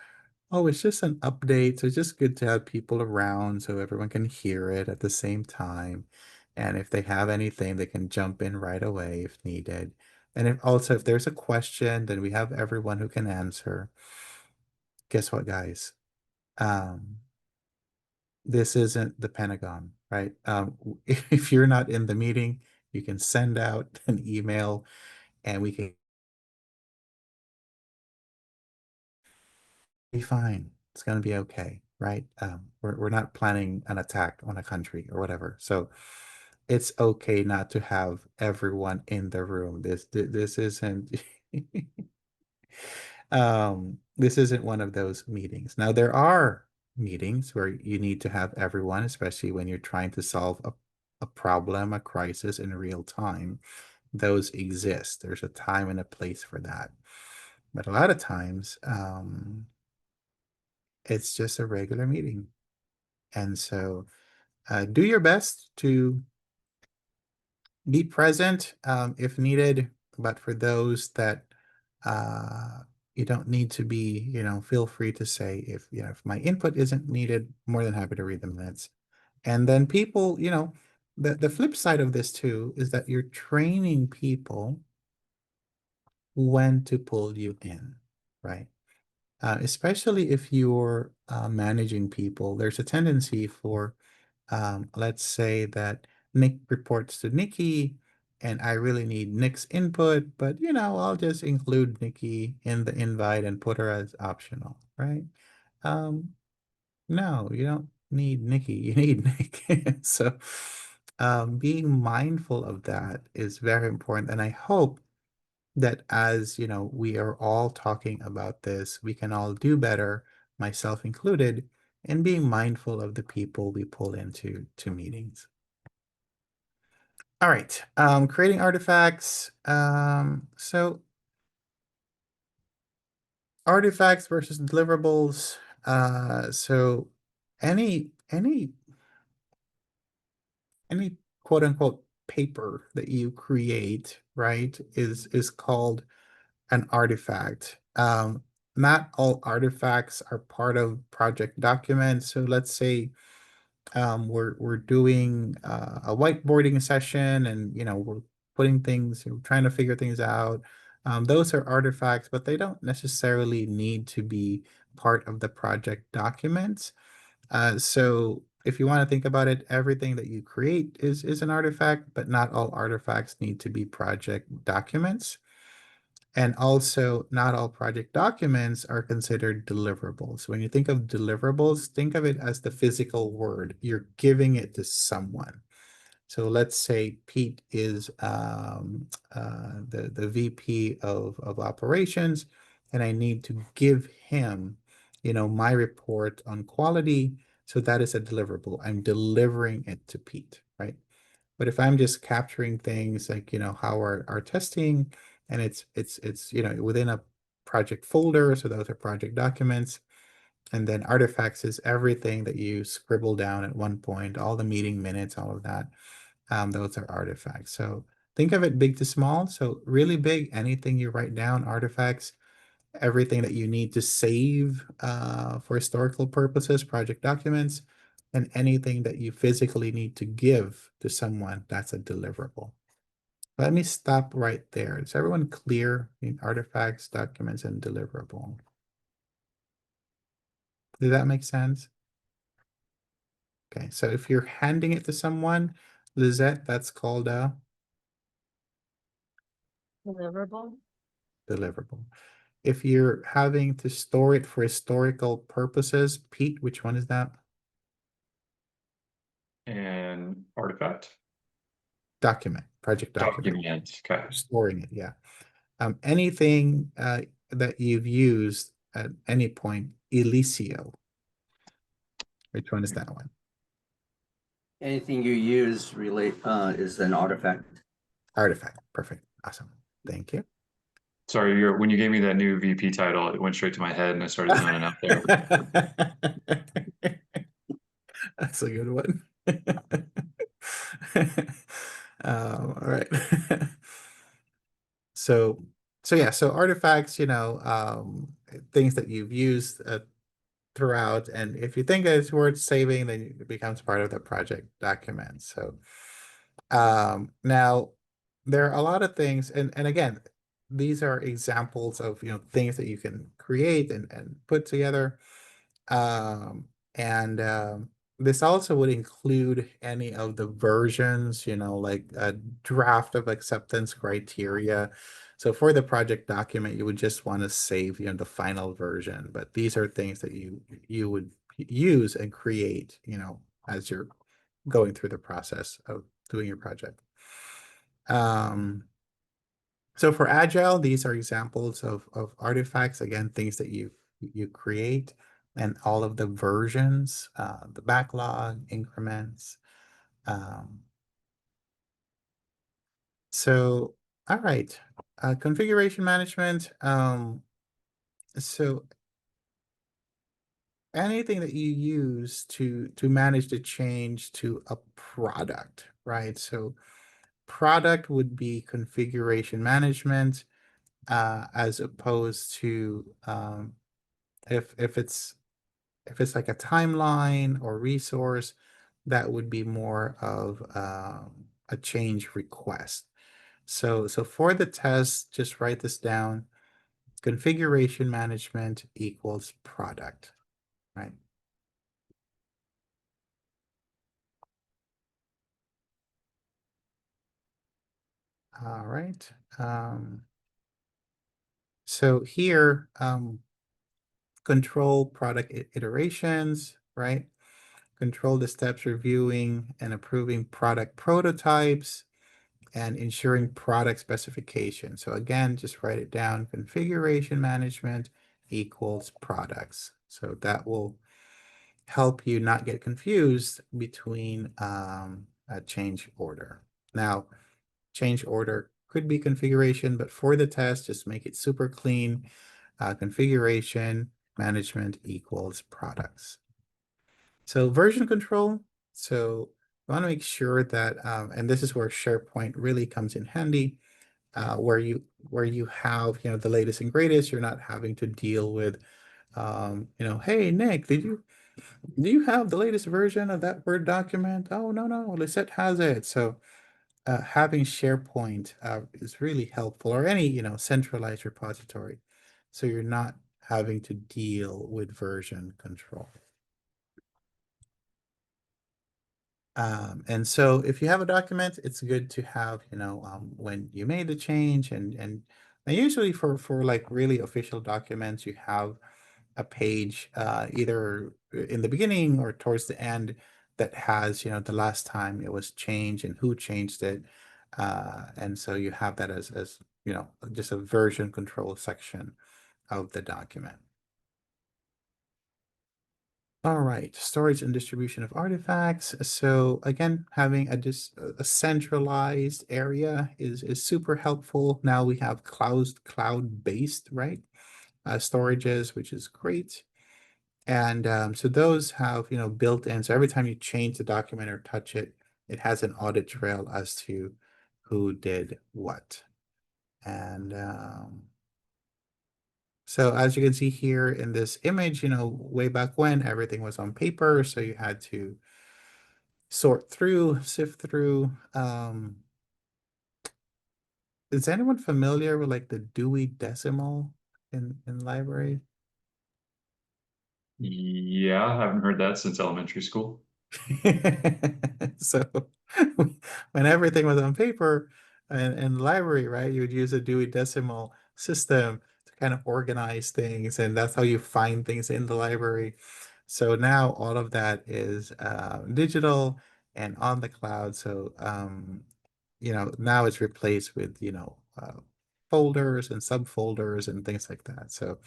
oh, it's just an update. So it's just good to have people around so everyone can hear it at the same time. And if they have anything, they can jump in right away if needed. And if there's a question, then we have everyone who can answer. Guess what, guys? This isn't the Pentagon, right? If you're not in the meeting, you can send out an email and we can be fine. It's going to be okay, right? We're not planning an attack on a country or whatever. So it's okay not to have everyone in the room. This isn't this isn't one of those meetings. Now there are meetings where you need to have everyone, especially when you're trying to solve a problem, a crisis in real time. Those exist. There's a time and a place for that. But a lot of times, it's just a regular meeting. And so do your best to be present if needed. But for those that you don't need to be, feel free to say, if my input isn't needed, more than happy to read the minutes. And then people, the flip side of this too is that you're training people when to pull you in, right? Especially if you're managing people, there's a tendency for, let's say that Nick reports to Nikki and I really need Nick's input, but I'll just include Nikki in the invite and put her as optional, right? No, you don't need Nikki, you need Nick. So being mindful of that is very important. And I hope that as we are all talking about this, we can all do better, myself included, in being mindful of the people we pull into meetings. All right, creating artifacts. So artifacts versus deliverables. So any quote unquote paper that you create, right, is called an artifact. Not all artifacts are part of project documents. So let's say we're doing a whiteboarding session, and we're putting things, we're trying to figure things out. Those are artifacts, but they don't necessarily need to be part of the project documents. So if you want to think about it, everything that you create is an artifact, but not all artifacts need to be project documents. And also, not all project documents are considered deliverables. When you think of deliverables, think of it as the physical word. You're giving it to someone. So let's say Pete is the VP of operations, and I need to give him, my report on quality. So that is a deliverable. I'm delivering it to Pete, right? But if I'm just capturing things like, how our testing, and it's within a project folder, so those are project documents. And then artifacts is everything that you scribble down at one point, all the meeting minutes, all of that. Those are artifacts. So think of it big to small. So really big, anything you write down, artifacts. Everything that you need to save for historical purposes, project documents, and anything that you physically need to give to someone, that's a deliverable. Let me stop right there. Is everyone clear in artifacts, documents, and deliverable? Did that make sense? Okay, so if you're handing it to someone, Lizette, that's called a Deliverable. deliverable. If you're having to store it for historical purposes, Pete, which one is that? And artifact? Document, project document. Document, okay. Storing it, yeah. Anything that you've used at any point, Elicio. Which one is that one? Anything you use is an artifact. Artifact, perfect, awesome, thank you. Sorry, when you gave me that new VP title, it went straight to my head and I started zoning out there. That's a good one. All right. So yeah, so artifacts, things that you've used throughout, and if you think it's worth saving, then it becomes part of the project document. So now there are a lot of things, and again, these are examples of things that you can create and put together. And this also would include any of the versions, like a draft of acceptance criteria. So for the project document, you would just want to save, the final version. But these are things that you would use and create, as you're going through the process of doing your project. So for Agile, these are examples of artifacts, again, things that you create, and all of the versions, the backlog, increments. So, all right, configuration management. So anything that you use to manage the change to a product, right? So product would be configuration management, as opposed to if it's like a timeline or resource, that would be more of a change request. So for the test, just write this down. Configuration management equals product, right? All right. So here, control product iterations, right? Control the steps reviewing and approving product prototypes and ensuring product specification. So again, just write it down. Configuration management equals products. So that will help you not get confused between a change order. Now, change order could be configuration, but for the test, just make it super clean. Configuration management equals products. So version control. So you want to make sure that, and this is where SharePoint really comes in handy, where you have the latest and greatest. You're not having to deal with, hey Nick, do you have the latest version of that Word document? Oh no, Lisette has it. So having SharePoint is really helpful, or any centralized repository, so you're not having to deal with version control. And so if you have a document, it's good to have, when you made the change, and usually for like really official documents, you have a page either in the beginning or towards the end that has, the last time it was changed and who changed it. And so you have that as just a version control section of the document. All right, storage and distribution of artifacts. So again, having a centralized area is super helpful. Now we have cloud-based, right? Storages, which is great. And so those have, built in. So every time you change the document or touch it, it has an audit trail as to who did what. And so as you can see here in this image, way back when everything was on paper, so you had to sort through, sift through. Is anyone familiar with like the Dewey Decimal in library? Yeah, I haven't heard that since elementary school. So when everything was on paper and in the library, right, you would use a Dewey Decimal system to kind of organize things, and that's how you find things in the library. So now all of that is digital and on the cloud. So now it's replaced with folders and subfolders and things like that. So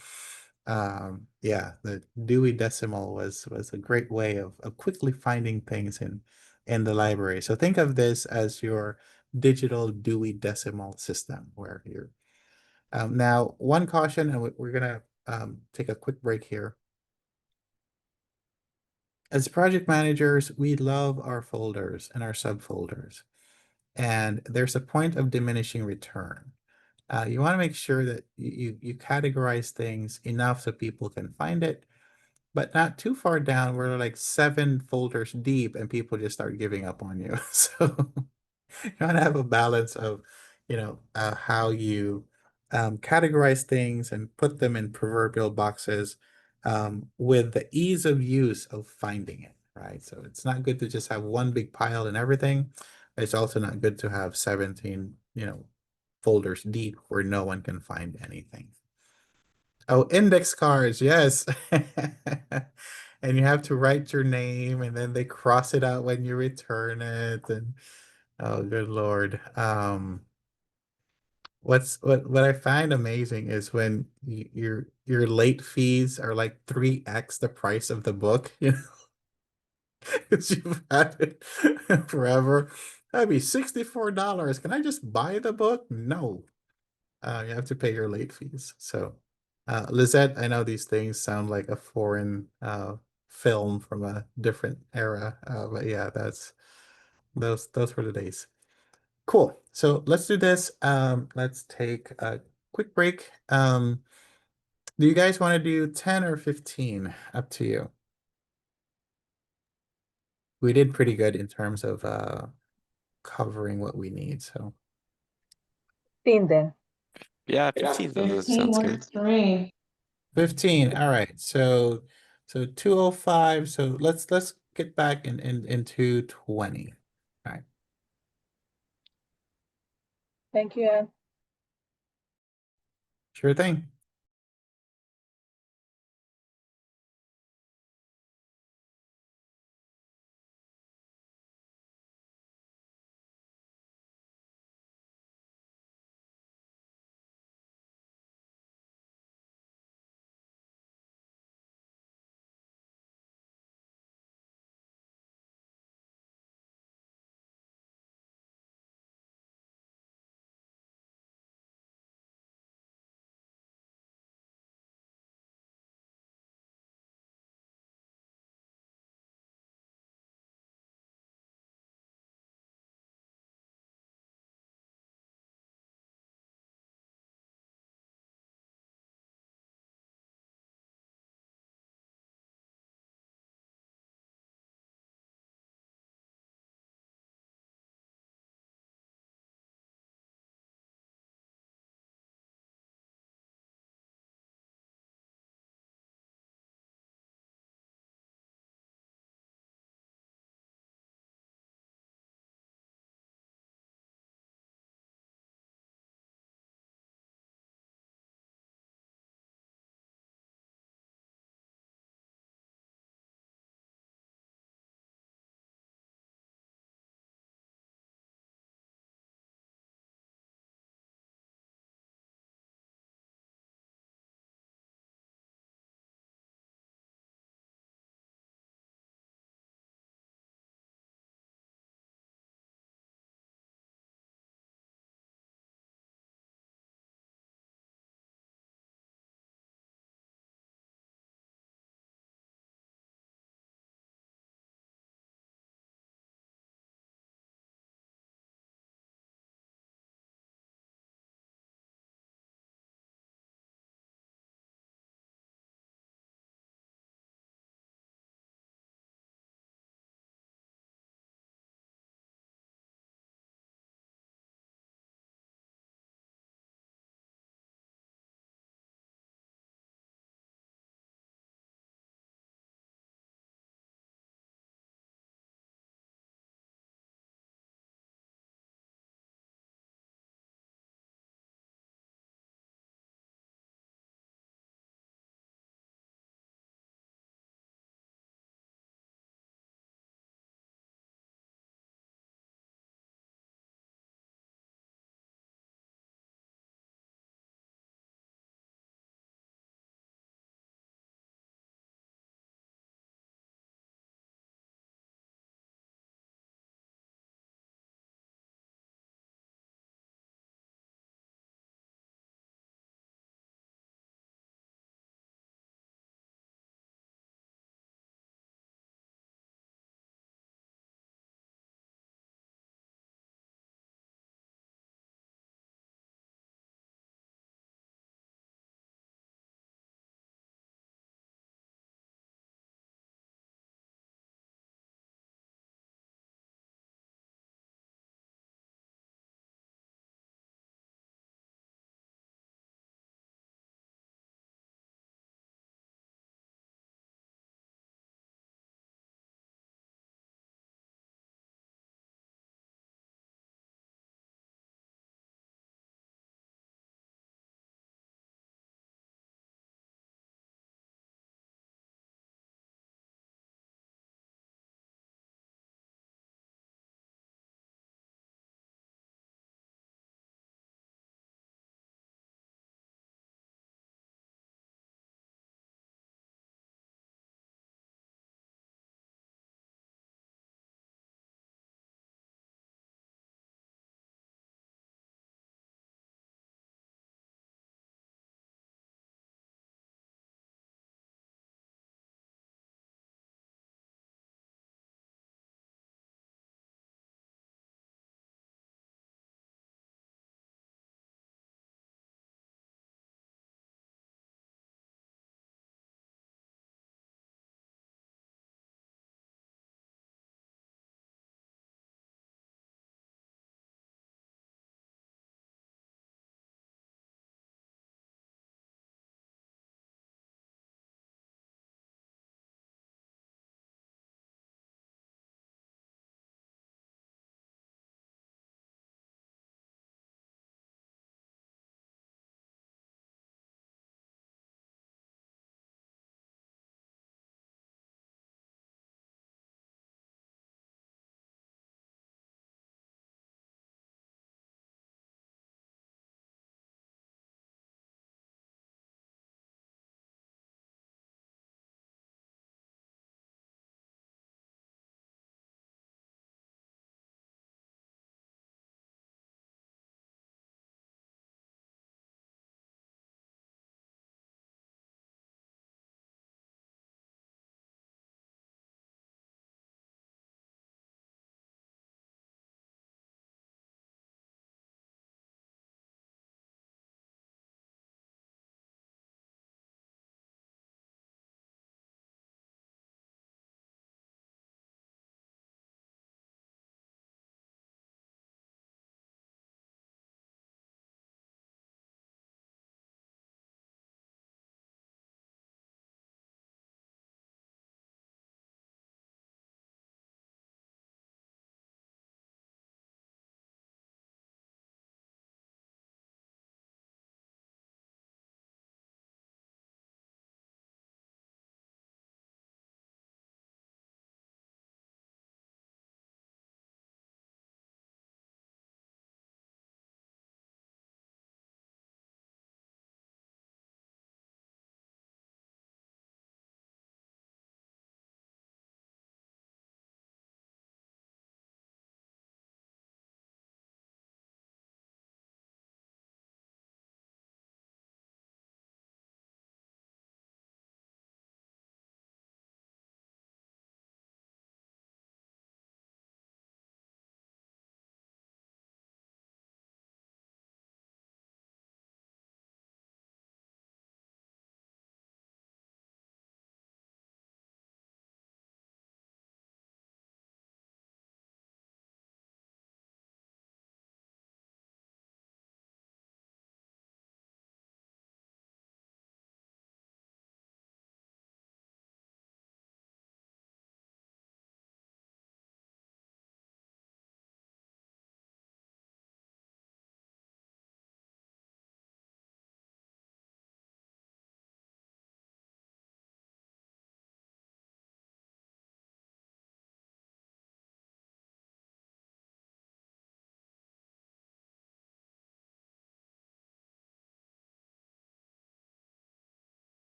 yeah, the Dewey Decimal was a great way of quickly finding things in the library. So think of this as your digital Dewey Decimal system, where you're now, one caution, and we're gonna take a quick break here. As project managers, we love our folders and our subfolders, and there's a point of diminishing return. You want to make sure that you categorize things enough so people can find it, but not too far down where they're like 7 folders deep and people just start giving up on you. So you want to have a balance of, how you categorize things and put them in proverbial boxes with the ease of use of finding it, right? So it's not good to just have one big pile and everything. It's also not good to have 17, folders deep where no one can find anything. Oh, index cards, yes. And you have to write your name, and then they cross it out when you return it. And oh, good Lord. What I find amazing is when your late fees are like 3x the price of the book, because you've had it forever. That'd be $64. Can I just buy the book? No. You have to pay your late fees. So, Lizette, I know these things sound like a foreign film from a different era, but yeah, those were the days. Cool. So let's do this. Let's take a quick break. Do you guys want to do 10 or 15? Up to you. We did pretty good in terms of covering what we need. So 15 then. Yeah, 15 15 sounds good. works for me. 15. All right. So 205. So let's get back into 20. All right. Thank you, Anne. Sure thing.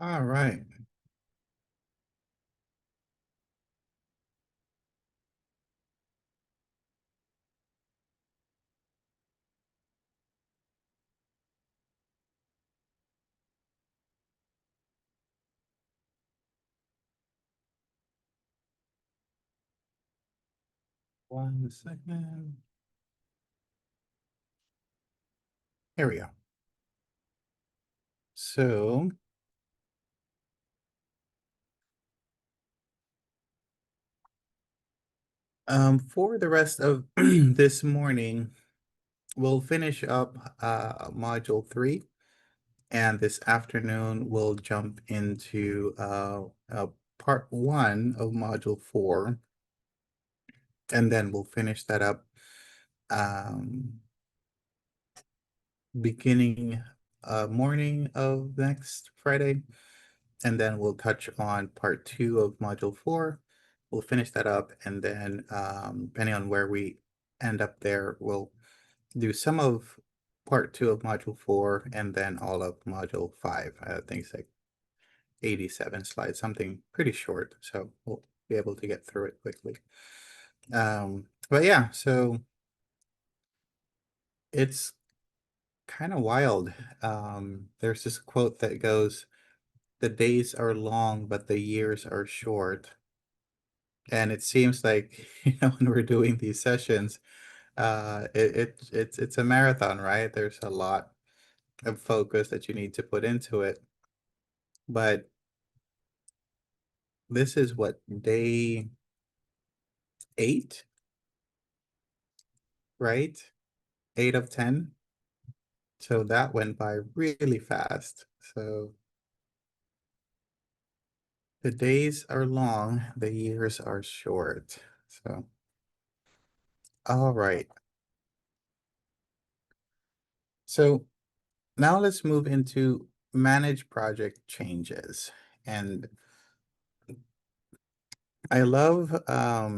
All right. One second. Here we go. So for the rest of this morning, we'll finish up module 3, and this afternoon we'll jump into part 1 of module 4, and then we'll finish that up beginning morning of next Friday, and then we'll touch on part 2 of module 4. We'll finish that up, and then depending on where we end up there, we'll do some of part 2 of module 4 and then all of module 5. I think it's like 87 slides, something pretty short, so we'll be able to get through it quickly. But yeah, so it's kind of wild. There's this quote that goes, "The days are long, but the years are short." And it seems like, when we're doing these sessions, it's a marathon, right? There's a lot of focus that you need to put into it. But this is what, day 8, right? 8 of 10. So that went by really fast. So the days are long, the years are short. So, all right. So now let's move into manage project changes. And I love uh,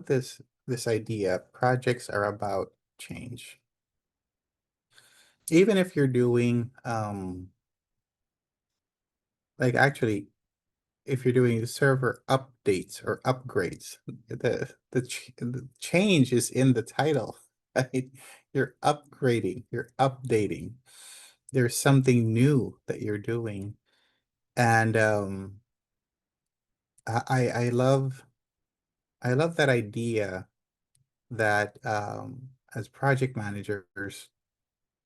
this idea. Projects are about change. Even if you're doing like actually if you're doing server updates or upgrades, the change is in the title, right? You're upgrading, you're updating. There's something new that you're doing. And I love that idea that as project managers,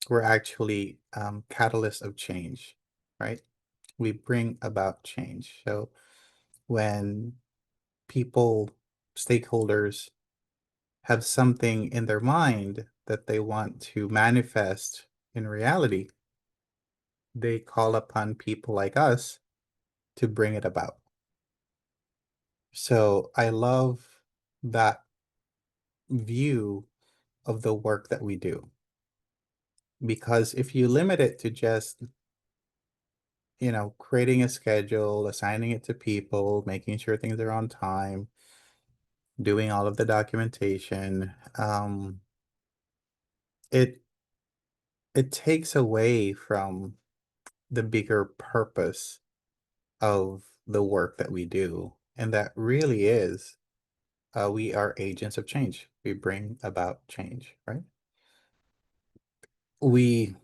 we're actually catalysts of change, right? We bring about change. So when people, stakeholders, have something in their mind that they want to manifest in reality, they call upon people like us to bring it about. So I love that view of the work that we do. Because if you limit it to just, creating a schedule, assigning it to people, making sure things are on time, doing all of the documentation, it takes away from the bigger purpose of the work that we do. And that really is, we are agents of change. We bring about change, right? We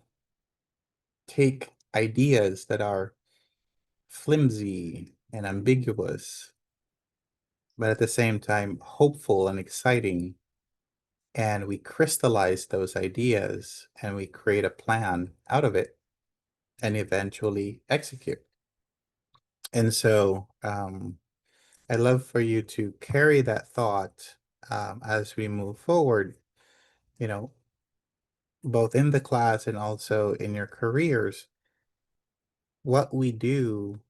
take ideas that are flimsy and ambiguous, but at the same time hopeful and exciting, and we crystallize those ideas and we create a plan out of it and eventually execute. And so I'd love for you to carry that thought as we move forward, you know, both in the class and also in your careers. What we do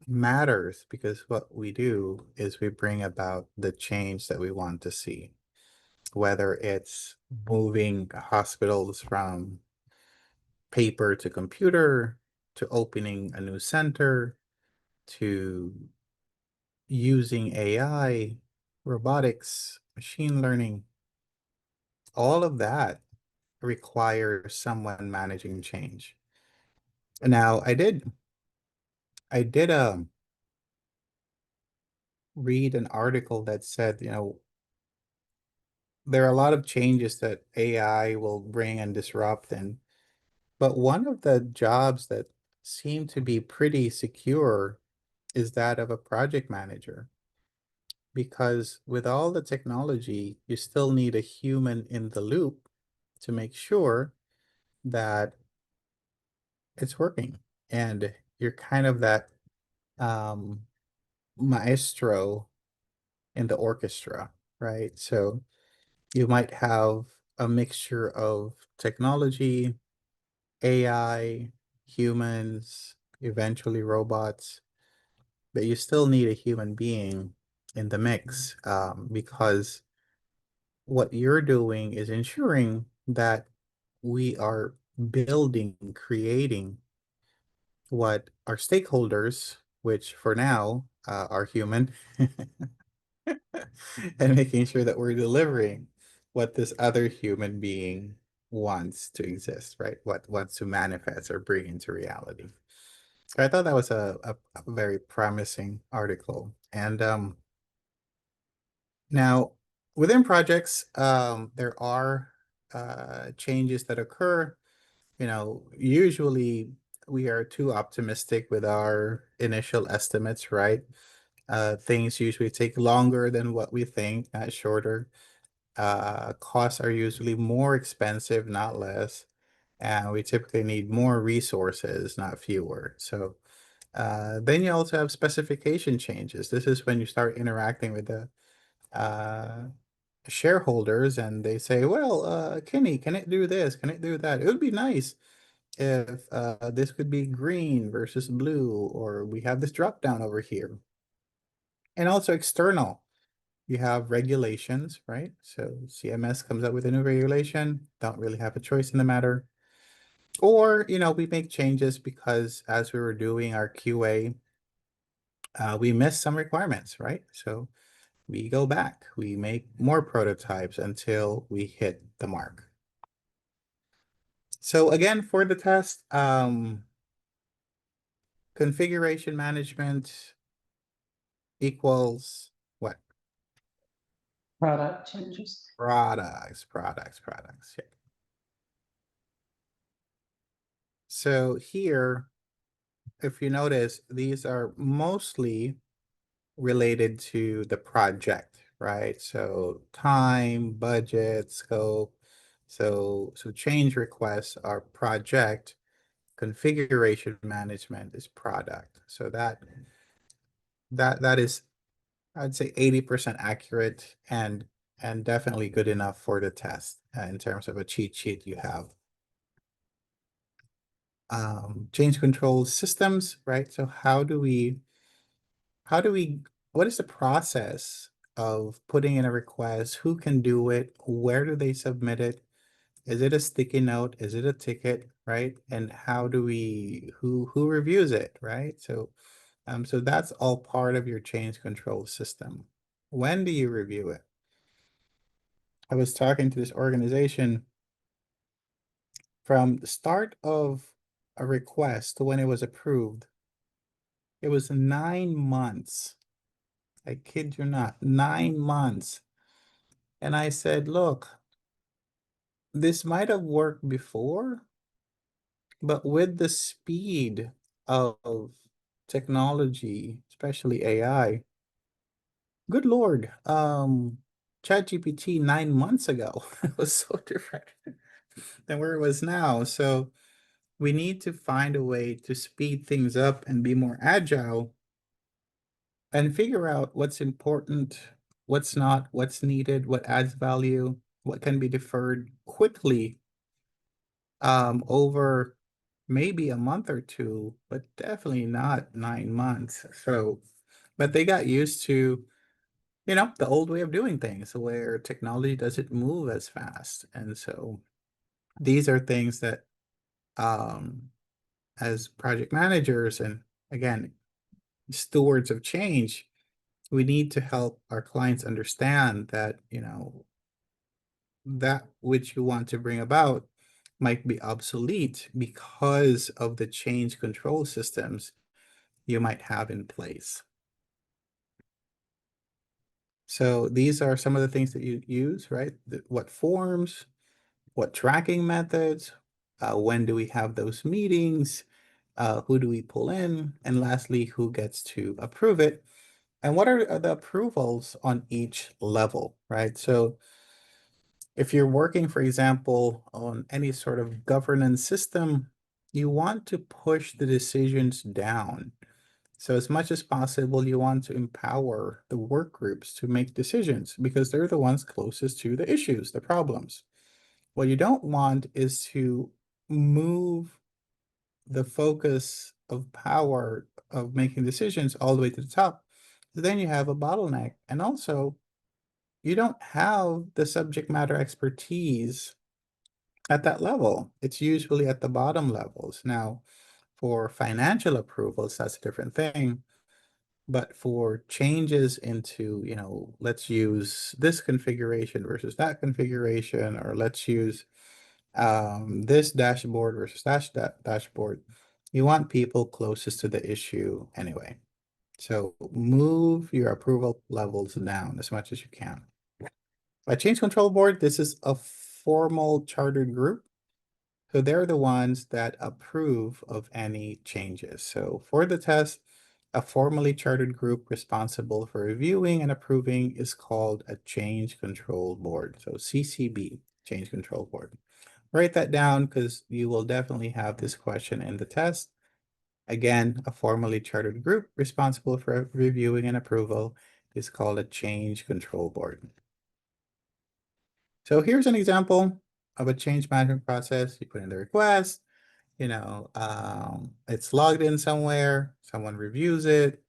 matters because what we do is we bring about the change that we want to see, whether it's moving hospitals from paper to computer, to opening a new center, to using AI, robotics, machine learning, all of that require someone managing change. Now, I did read an article that said, there are a lot of changes that AI will bring and disrupt, but one of the jobs that seem to be pretty secure is that of a project manager. Because with all the technology, you still need a human in the loop to make sure that it's working. And you're kind of that um, maestro in the orchestra, right? So you might have a mixture of technology, AI, humans, eventually robots, but you still need a human being in the mix, because what you're doing is ensuring that we are building, creating what our stakeholders, which for now are human, and making sure that we're delivering what this other human being wants to exist, right? What wants to manifest or bring into reality. So I thought that was a very promising article. And now within projects, there are changes that occur. Usually we are too optimistic with our initial estimates, right? Things usually take longer than what we think, not shorter. Costs are usually more expensive, not less. And we typically need more resources, not fewer. So then you also have specification changes. This is when you start interacting with the uh, shareholders and they say, well, Kenny, can it do this? Can it do that? It would be nice if this could be green versus blue, or we have this drop down over here. And also external, you have regulations, right? So CMS comes up with a new regulation, don't really have a choice in the matter. Or, we make changes because as we were doing our QA, we missed some requirements, right? So we go back, we make more prototypes until we hit the mark. So again, for the test, configuration management equals what? Product changes. Products. Yeah. So here, if you notice, these are mostly related to the project, right? So time, budget, scope. So change requests are project, configuration management is product. So that is, I'd say, 80% accurate and definitely good enough for the test in terms of a cheat sheet you have. Change control systems, right? So what is the process of putting in a request? Who can do it? Where do they submit it? Is it a sticky note? Is it a ticket, right? And who reviews it, right? So that's all part of your change control system. When do you review it? I was talking to this organization from the start of a request to when it was approved. It was 9 months. I kid you not, 9 months. And I said, look, this might have worked before, but with the speed of technology, especially AI, good Lord, ChatGPT 9 months ago was so different than where it was now. So we need to find a way to speed things up and be more agile and figure out what's important, what's not, what's needed, what adds value, what can be deferred quickly over maybe a month or two, but definitely not 9 months. So, but they got used to, the old way of doing things where technology doesn't move as fast. And so these are things that, as project managers and again, stewards of change, we need to help our clients understand that, that which you want to bring about might be obsolete because of the change control systems you might have in place. So these are some of the things that you use, right? What forms, what tracking methods, when do we have those meetings, who do we pull in, and lastly, who gets to approve it, and what are the approvals on each level, right? So if you're working, for example, on any sort of governance system, you want to push the decisions down. So as much as possible, you want to empower the work groups to make decisions because they're the ones closest to the issues, the problems. What you don't want is to move the focus of power of making decisions all the way to the top. So then you have a bottleneck. And also, you don't have the subject matter expertise at that level. It's usually at the bottom levels. Now, for financial approvals, that's a different thing. But for changes into, let's use this configuration versus that configuration, or let's use this dashboard versus that dashboard, you want people closest to the issue anyway. So move your approval levels down as much as you can. A change control board, this is a formal chartered group. So they're the ones that approve of any changes. So for the test, a formally chartered group responsible for reviewing and approving is called a change control board. So CCB, change control board. Write that down because you will definitely have this question in the test. Again, a formally chartered group responsible for reviewing and approval is called a change control board. So here's an example of a change management process. You put in the request, it's logged in somewhere, someone reviews it,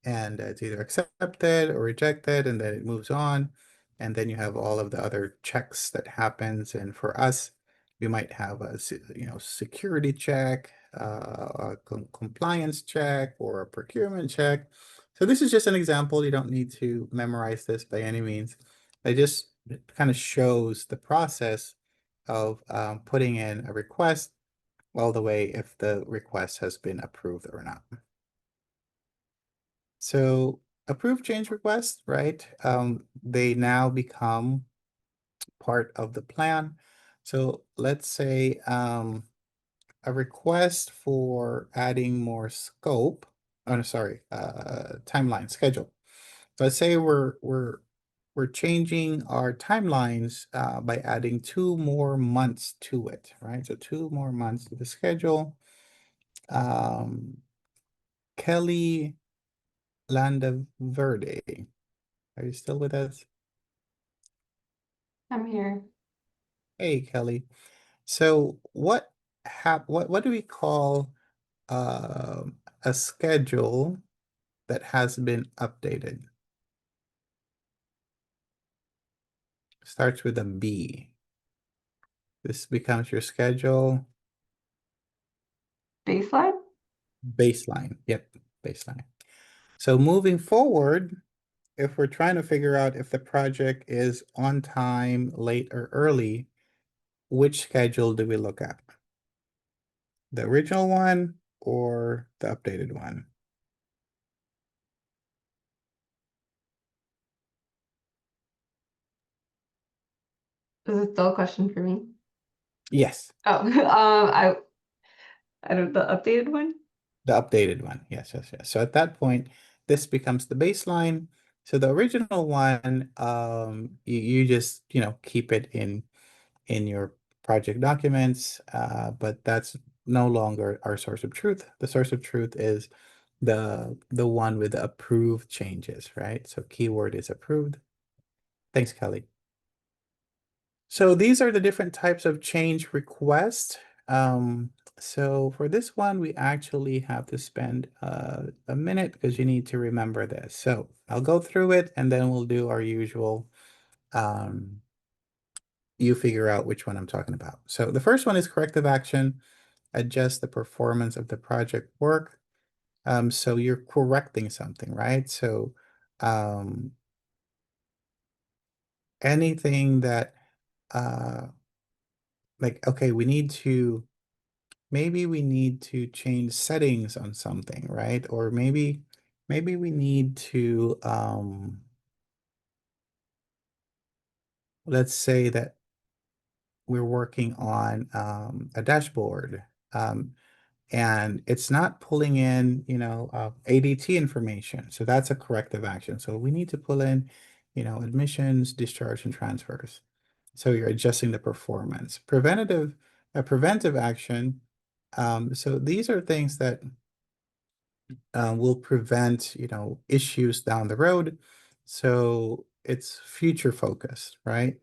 and it's either accepted or rejected, and then it moves on. And then you have all of the other checks that happens. And for us, we might have a security check, a compliance check, or a procurement check. So this is just an example. You don't need to memorize this by any means. It just kind of shows the process of putting in a request all the way if the request has been approved or not. So approved change requests, right? They now become part of the plan. So let's say a request for adding more scope. Oh, no, sorry, timeline schedule. Let's say we're changing our timelines by adding 2 more months to it, right? So 2 more months to the schedule. Kelly Landaverde, are you still with us? I'm here. Hey, Kelly. So what do we call a schedule that has been updated? Starts with a B. This becomes your schedule. Baseline? Baseline. Yep, baseline. So moving forward, if we're trying to figure out if the project is on time, late, or early, which schedule do we look at? The original one or the updated one? Is it still a question for me? Yes. Oh, I don't, the updated one? The updated one. Yes, yes, yes. So at that point, this becomes the baseline. So the original one, you just, keep it in your project documents, but that's no longer our source of truth. The source of truth is the one with the approved changes, right? So keyword is approved. Thanks, Kelly. So these are the different types of change requests. So for this one, we actually have to spend a minute because you need to remember this. So I'll go through it and then we'll do our usual, you figure out which one I'm talking about. So the first one is corrective action, adjust the performance of the project work. So you're correcting something, right? So anything that like, okay, maybe we need to change settings on something, right? Or maybe we need to, let's say that we're working on a dashboard, and it's not pulling in, ADT information. So that's a corrective action. So we need to pull in, admissions, discharge, and transfers. So you're adjusting the performance. Preventive action. So these are things that will prevent, issues down the road. So it's future focused, right?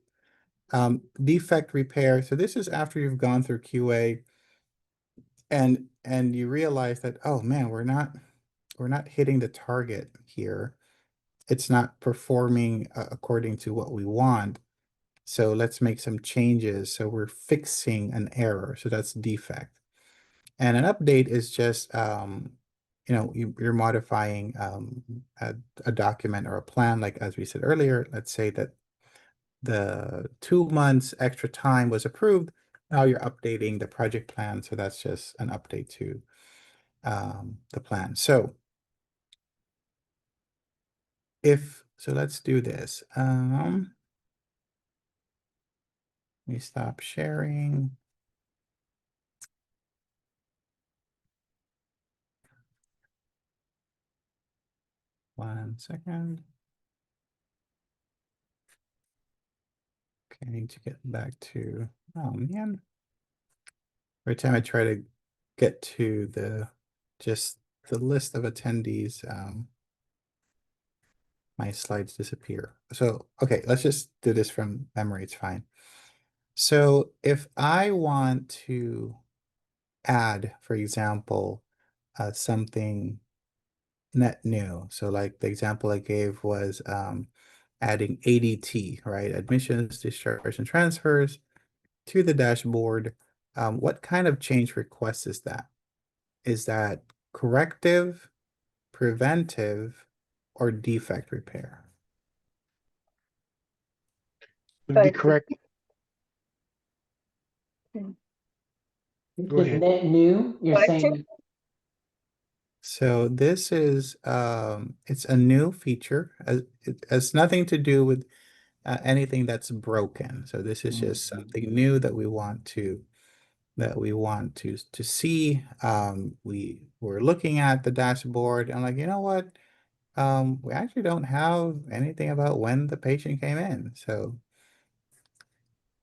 Defect repair. So this is after you've gone through QA and you realize that, oh man, we're not hitting the target here. It's not performing according to what we want. So let's make some changes. So we're fixing an error. So that's defect. And an update is just, you're modifying a document or a plan. Like as we said earlier, let's say that the 2 months extra time was approved. Now you're updating the project plan. So that's just an update to the plan. So let's do this. Let me stop sharing. One second. Okay, I need to get back to, oh man. Every time I try to get to the list of attendees, my slides disappear. So, okay, let's just do this from memory. It's fine. So if I want to add, for example, something net new. So like the example I gave was adding ADT, right? Admissions, discharge, and transfers to the dashboard. What kind of change request is that? Is that corrective, preventive, or defect repair? Would be correct. It's Go ahead. net new. You're saying So this is it's a new feature. It has nothing to do with anything that's broken. So this is just something new that we want to see. We're looking at the dashboard and like, you know what? We actually don't have anything about when the patient came in. So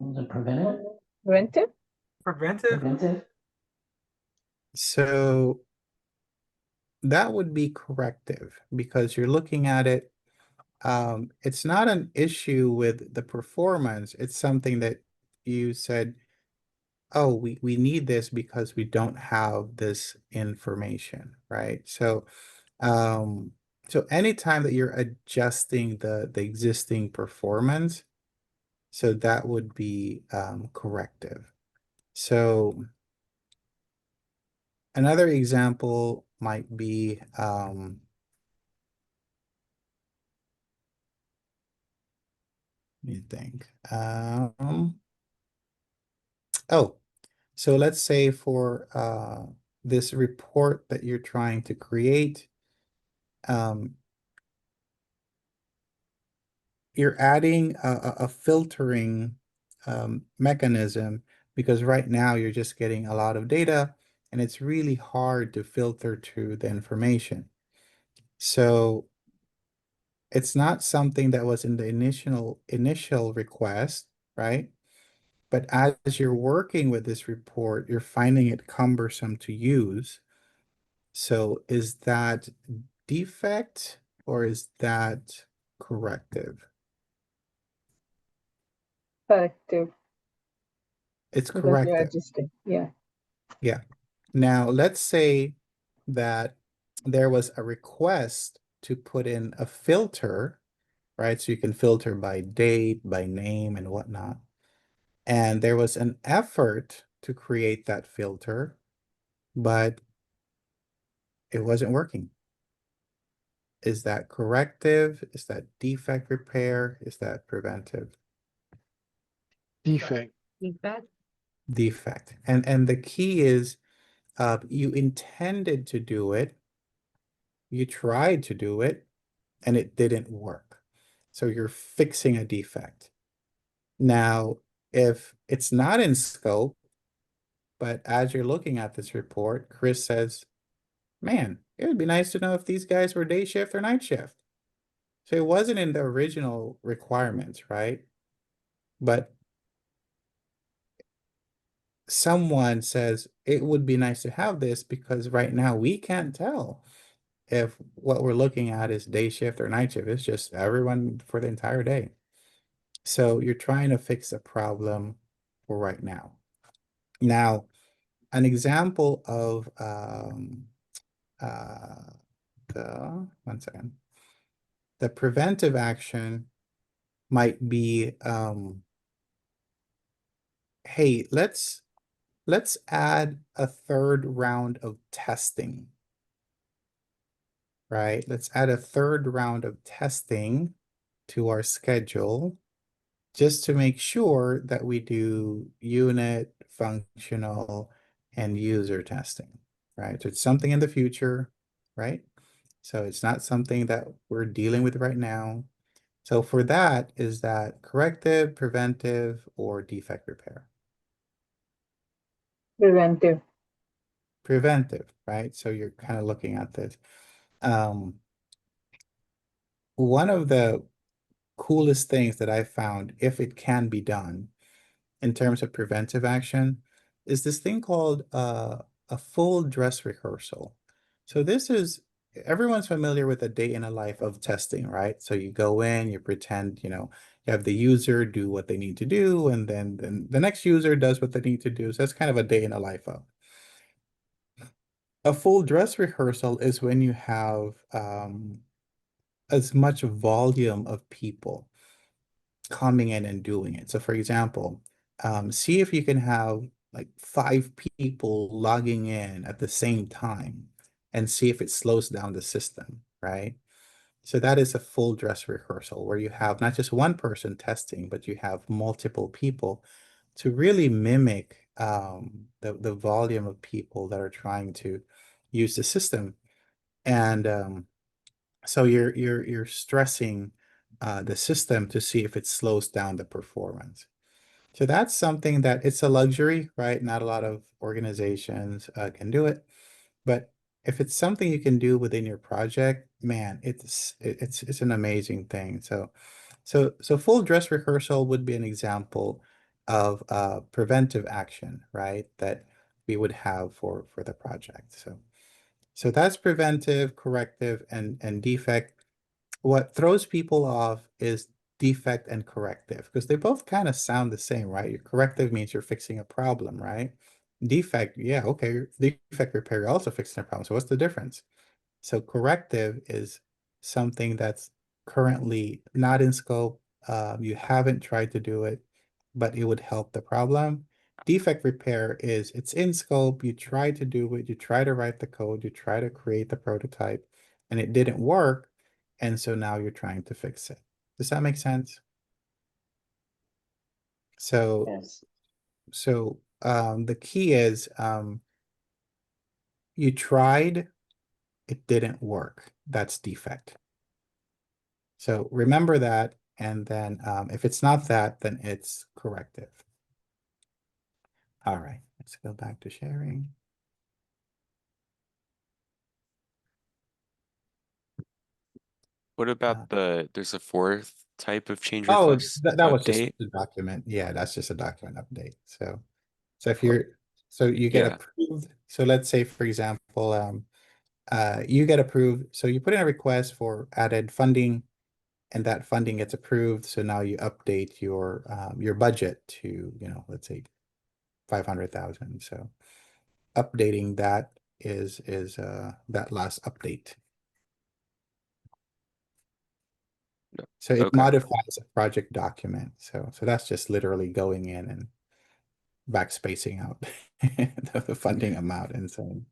the preventive. Preventive? Preventive. so that would be corrective because you're looking at it. It's not an issue with the performance. It's something that you said, oh, we need this because we don't have this information, right? So anytime that you're adjusting the existing performance, so that would be corrective. So another example might be let me think. Oh, so let's say for this report that you're trying to create, you're adding a filtering mechanism because right now you're just getting a lot of data and it's really hard to filter to the information. So it's not something that was in the initial request, right? But as you're working with this report, you're finding it cumbersome to use. So is that defect or is that corrective? Corrective. It's Because you're corrective. adjusting. Yeah. Yeah. Now let's say that there was a request to put in a filter, right? So you can filter by date, by name, and whatnot. And there was an effort to create that filter, but it wasn't working. Is that corrective? Is that defect repair? Is that preventive? Defect. Feedback. defect. And the key is you intended to do it, you tried to do it, and it didn't work. So you're fixing a defect. Now, if it's not in scope, but as you're looking at this report, Chris says, man, it would be nice to know if these guys were day shift or night shift. So it wasn't in the original requirements, right? But someone says it would be nice to have this because right now we can't tell if what we're looking at is day shift or night shift. It's just everyone for the entire day. So you're trying to fix a problem for right now. Now, an example of one second. The preventive action might be hey, let's add a third round of testing. Right? Let's add a third round of testing to our schedule just to make sure that we do unit, functional, and user testing, right? So it's something in the future, right? So it's not something that we're dealing with right now. So for that, is that corrective, preventive, or defect repair? Preventive. Preventive, right? So you're kind of looking at this. One of the coolest things that I found, if it can be done in terms of preventive action, is this thing called a full dress rehearsal. So this is, everyone's familiar with a day in a life of testing, right? So you go in, you pretend, you have the user do what they need to do, and then the next user does what they need to do. So that's kind of a day in a life of. A full dress rehearsal is when you have as much volume of people coming in and doing it. So for example, see if you can have like 5 people logging in at the same time and see if it slows down the system, right? So that is a full dress rehearsal where you have not just one person testing, but you have multiple people to really mimic the volume of people that are trying to use the system. And so you're stressing the system to see if it slows down the performance. So that's something that it's a luxury, right? Not a lot of organizations can do it, but if it's something you can do within your project, man, it's an amazing thing. So full dress rehearsal would be an example of preventive action, right? That we would have for the project. So that's preventive, corrective, and defect. What throws people off is defect and corrective because they both kind of sound the same, right? Your corrective means you're fixing a problem, right? Defect, yeah, okay. Defect repair, you're also fixing a problem. So what's the difference? So corrective is something that's currently not in scope. You haven't tried to do it, but it would help the problem. Defect repair is it's in scope. You try to do it. You try to write the code. You try to create the prototype, and it didn't work. And so now you're trying to fix it. Does that make sense? So, Yes. so the key is you tried, it didn't work. That's defect. So remember that, and then if it's not that, then it's corrective. All right, let's go back to sharing. What about there's a fourth type of change Oh, request that was just update? the document. Yeah, that's just a document update. So if you're, so you get Yeah. approved. So let's say, for example, you get approved. So you put in a request for added funding, and that funding gets approved. So now you update your budget to, let's say 500,000. So updating that is that last update. So it Okay. modifies a project document. So that's just literally going in and backspacing out the funding amount and saying,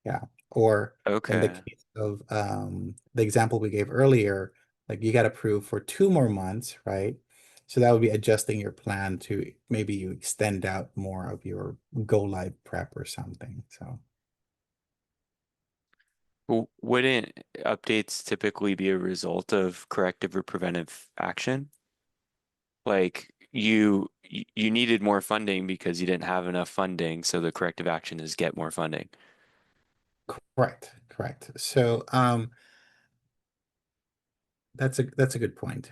yeah. Or in the Okay. case of the example we gave earlier, like you got approved for 2 more months, right? So that would be adjusting your plan to maybe you extend out more of your go live prep or something. So Wouldn't updates typically be a result of corrective or preventive action? Like you needed more funding because you didn't have enough funding, so the corrective action is get more funding. correct. So that's a good point.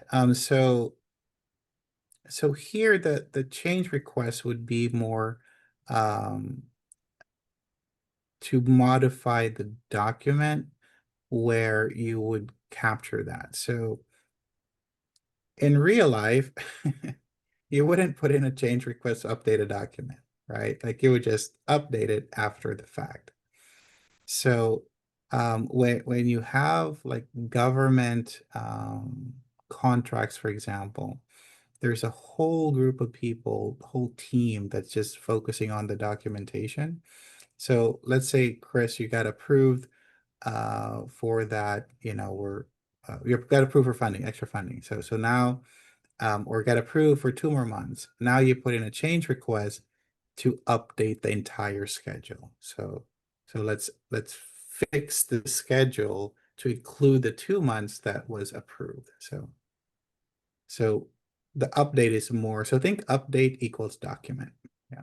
So here the change request would be more um to modify the document where you would capture that. So in real life, you wouldn't put in a change request to update a document, right? Like you would just update it after the fact. So when you have like government contracts, for example, there's a whole group of people, whole team that's just focusing on the documentation. So let's say, Chris, you got approved for that, you've got approved for funding, extra funding. So now or got approved for 2 more months. Now you put in a change request to update the entire schedule. So let's fix the schedule to include the 2 months that was approved. So the update is more. So think update equals document. Yeah.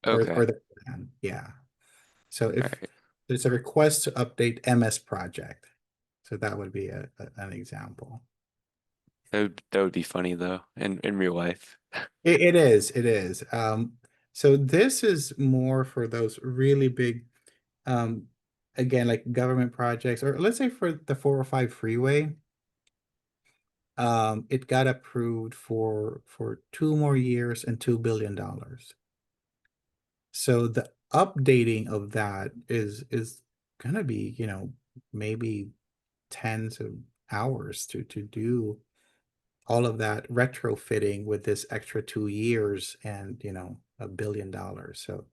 Okay. Or the plan. Yeah. So if All right. there's a request to update MS project, so that would be an example. That would be funny though, in real life. It is. So this is more for those really big, um, again, like government projects, or let's say for the 405 freeway, it got approved for 2 more years and $2 billion. So the updating of that is gonna be, maybe tens of hours to do all of that retrofitting with this extra 2 years and $1 billion. So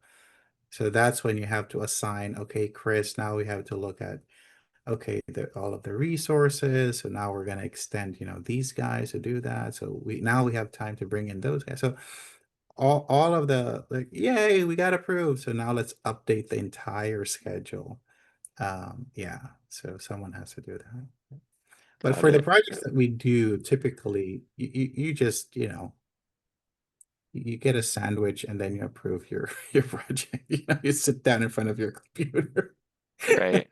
that's when you have to assign, okay, Chris, now we have to look at, okay, all of the resources. So now we're going to extend, these guys to do that. So we have time to bring in those guys. So all of the, like, yay, we got approved. So now let's update the entire schedule. Yeah, so someone has to do that. But Got for the it. projects that we do, typically you just, you get a sandwich and then you approve your project. You sit down in front of your computer. Right.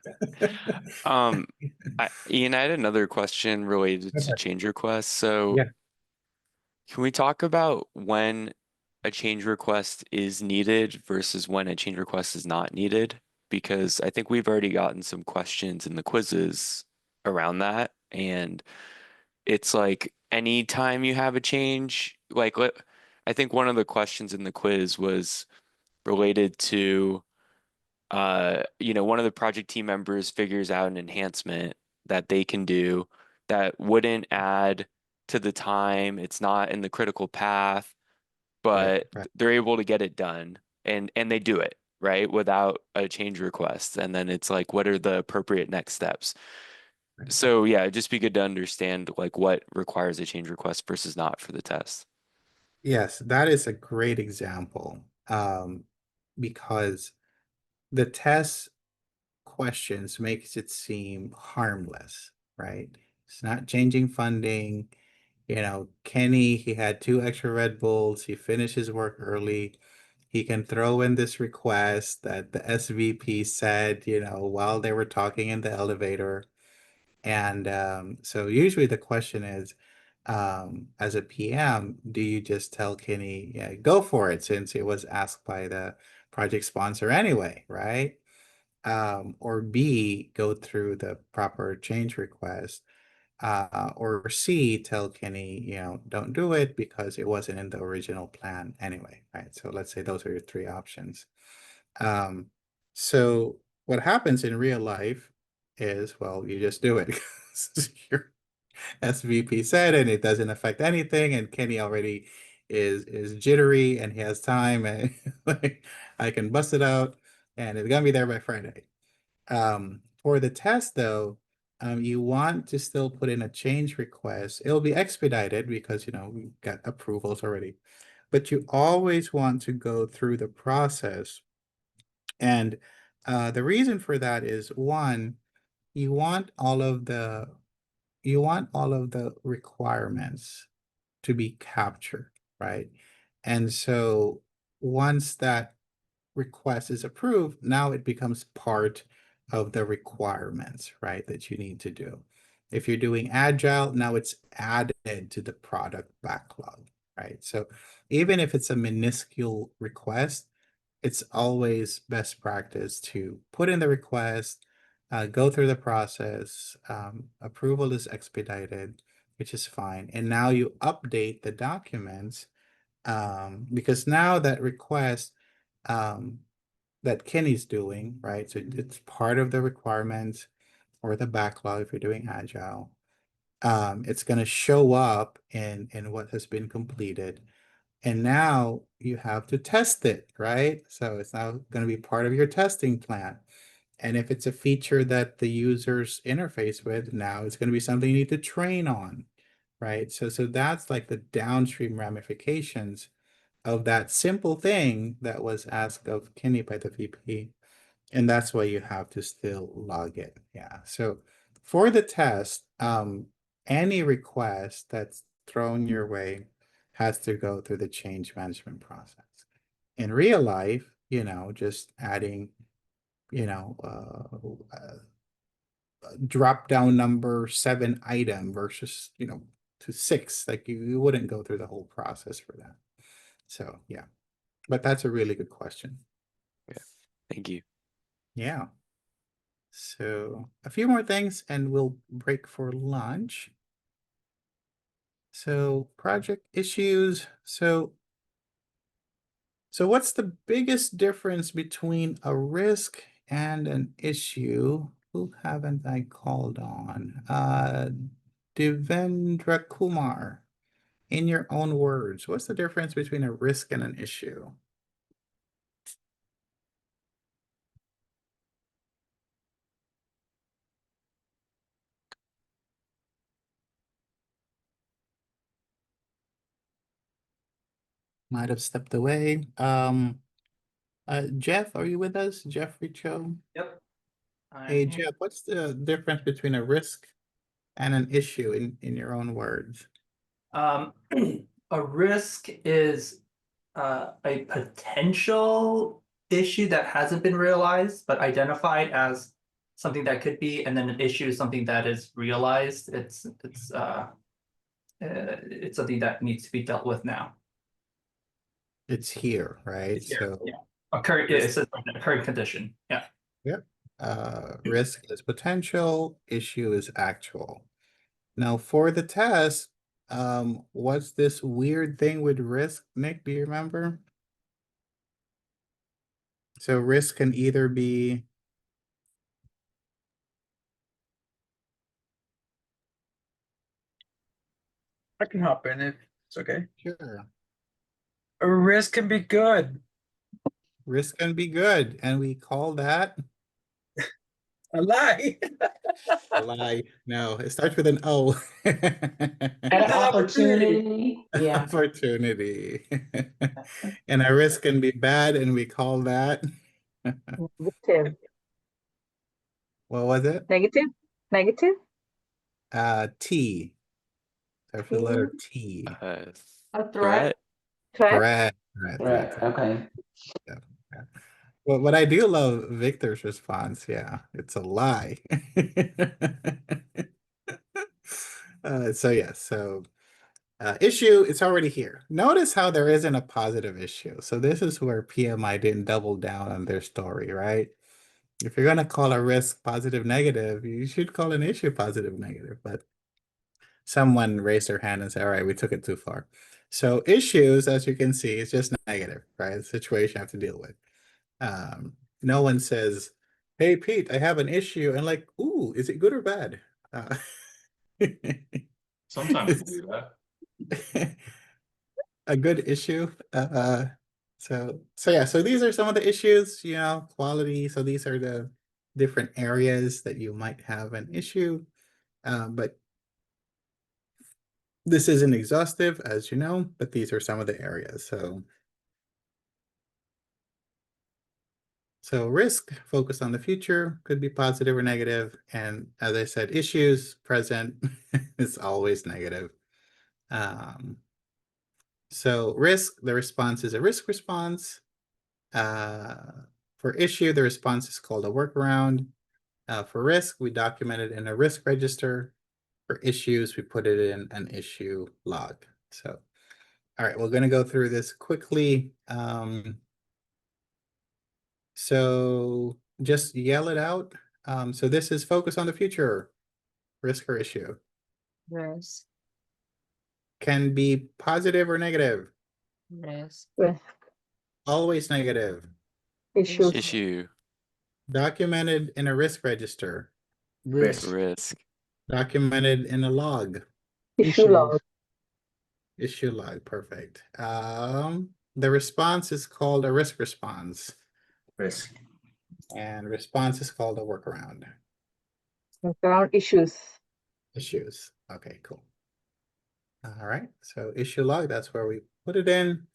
Ian, I had another question related to Okay. change requests. So Yeah. can we talk about when a change request is needed versus when a change request is not needed? Because I think we've already gotten some questions in the quizzes around that. And it's like anytime you have a change, I think one of the questions in the quiz was related to one of the project team members figures out an enhancement that they can do that wouldn't add to the time. It's not in the critical path, but Right. they're able to get it done and they do it, right? Without a change request. And then it's like, what are the appropriate next steps? So yeah, it'd just be good to understand like what requires a change request versus not for the test. Yes, that is a great example. Because the test questions makes it seem harmless, right? It's not changing funding. Kenny, he had 2 extra Red Bulls. He finished his work early. He can throw in this request that the SVP said, while they were talking in the elevator. And so usually the question is, as a PM, do you just tell Kenny, yeah, go for it, since it was asked by the project sponsor anyway, right? Or B, go through the proper change request. Or C, tell Kenny, don't do it because it wasn't in the original plan anyway, right? So let's say those are your 3 options. So what happens in real life is, well, you just do it because your SVP said, and it doesn't affect anything, and Kenny already is jittery and he has time, and like, I can bust it out and it's gonna be there by Friday. For the test though, you want to still put in a change request. It'll be expedited because, we got approvals already, but you always want to go through the process. And the reason for that is, one, you want all of the requirements to be captured, right? And so once that request is approved, now it becomes part of the requirements, right, that you need to do. If you're doing agile, now it's added to the product backlog, right? So even if it's a minuscule request, it's always best practice to put in the request, go through the process. Approval is expedited, which is fine. And now you update the documents, because now that request that Kenny's doing, right? So it's part of the requirements or the backlog if you're doing agile. It's going to show up in what has been completed. And now you have to test it, right? So it's now going to be part of your testing plan. And if it's a feature that the users interface with, now it's going to be something you need to train on, right? So that's like the downstream ramifications of that simple thing that was asked of Kenny by the VP. And that's why you have to still log it. Yeah. So for the test, any request that's thrown your way has to go through the change management process. In real life, just adding, drop down number 7 item versus, to 6, like you wouldn't go through the whole process for that. So yeah, but that's a really good question. Yeah, thank you. Yeah. So a few more things and we'll break for lunch. So project issues. So what's the biggest difference between a risk and an issue? Who haven't I called on? Devendra Kumar, in your own words, what's the difference between a risk and an issue? Might have stepped away. Jeff, are you with us? Jeffrey Cho? Yep. Hey, Jeff, what's the difference between a risk and an issue in your own words? A risk is a potential issue that hasn't been realized, but identified as something that could be, and then an issue is something that is realized. It's something that needs to be dealt with now. It's here, right? It's here, So yeah. It's a current condition. Yeah. Yep. Risk is potential, issue is actual. Now for the test, what's this weird thing with risk, Nick? Do you remember? So risk can either be I can hop in if it's okay. sure. A risk can be good. Risk can be good, and we call that A lie. a lie. No, it starts with an O. An opportunity. Yeah. Opportunity. And a risk can be bad, and we call that Negative. what was it? Negative? Negative? T. Starts with the letter T. A threat? Threat? Threat. Okay. Yeah. Well, what I do love Victor's response, yeah, it's a lie. So yeah, issue, it's already here. Notice how there isn't a positive issue. So this is where PMI didn't double down on their story, right? If you're gonna call a risk positive negative, you should call an issue positive negative, but someone raised their hand and said, all right, we took it too far. So issues, as you can see, is just negative, right? It's a situation I have to deal with. No one says, hey, Pete, I have an issue. And like, ooh, is it good or bad? Sometimes we do that. A good issue. So yeah, so these are some of the issues, quality. So these are the different areas that you might have an issue, but this isn't exhaustive, as you know, but these are some of the areas. So risk, focus on the future, could be positive or negative. And as I said, issues, present, is always negative. So risk, the response is a risk response. For issue, the response is called a workaround. For risk, we document it in a risk register. For issues, we put it in an issue log. So, all right, we're going to go through this quickly. So just yell it out. So this is focus on the future, risk or issue. Risk. Can be positive or negative. Risk. Risk. Always negative. Issue. Issue. Documented in a risk register. Risk. Risk. Documented in a log. Issue log. Issue log, perfect. The response is called a risk response. Risk. And response is called a workaround. Around issues. Issues. Okay, cool. All right, so issue log, that's where we put it in.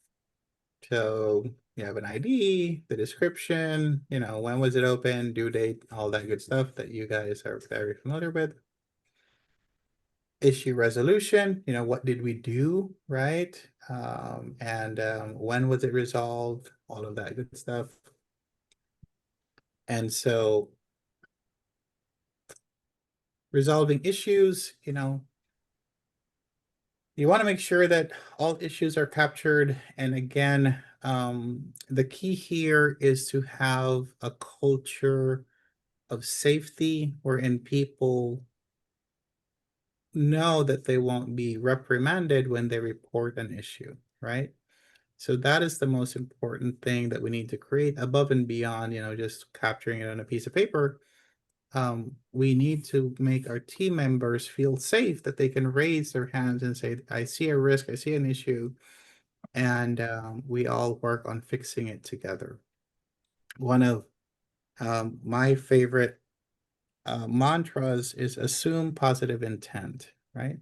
So you have an ID, the description, you know, when was it open, due date, all that good stuff that you guys are very familiar with. Issue resolution, you know, what did we do, right? And when was it resolved, all of that good stuff. And so resolving issues, you know, you want to make sure that all issues are captured. And again, the key here is to have a culture of safety wherein people know that they won't be reprimanded when they report an issue, right? So that is the most important thing that we need to create above and beyond, you know, just capturing it on a piece of paper. We need to make our team members feel safe, that they can raise their hands and say, I see a risk, I see an issue, and we all work on fixing it together. One of my favorite mantras is assume positive intent, right?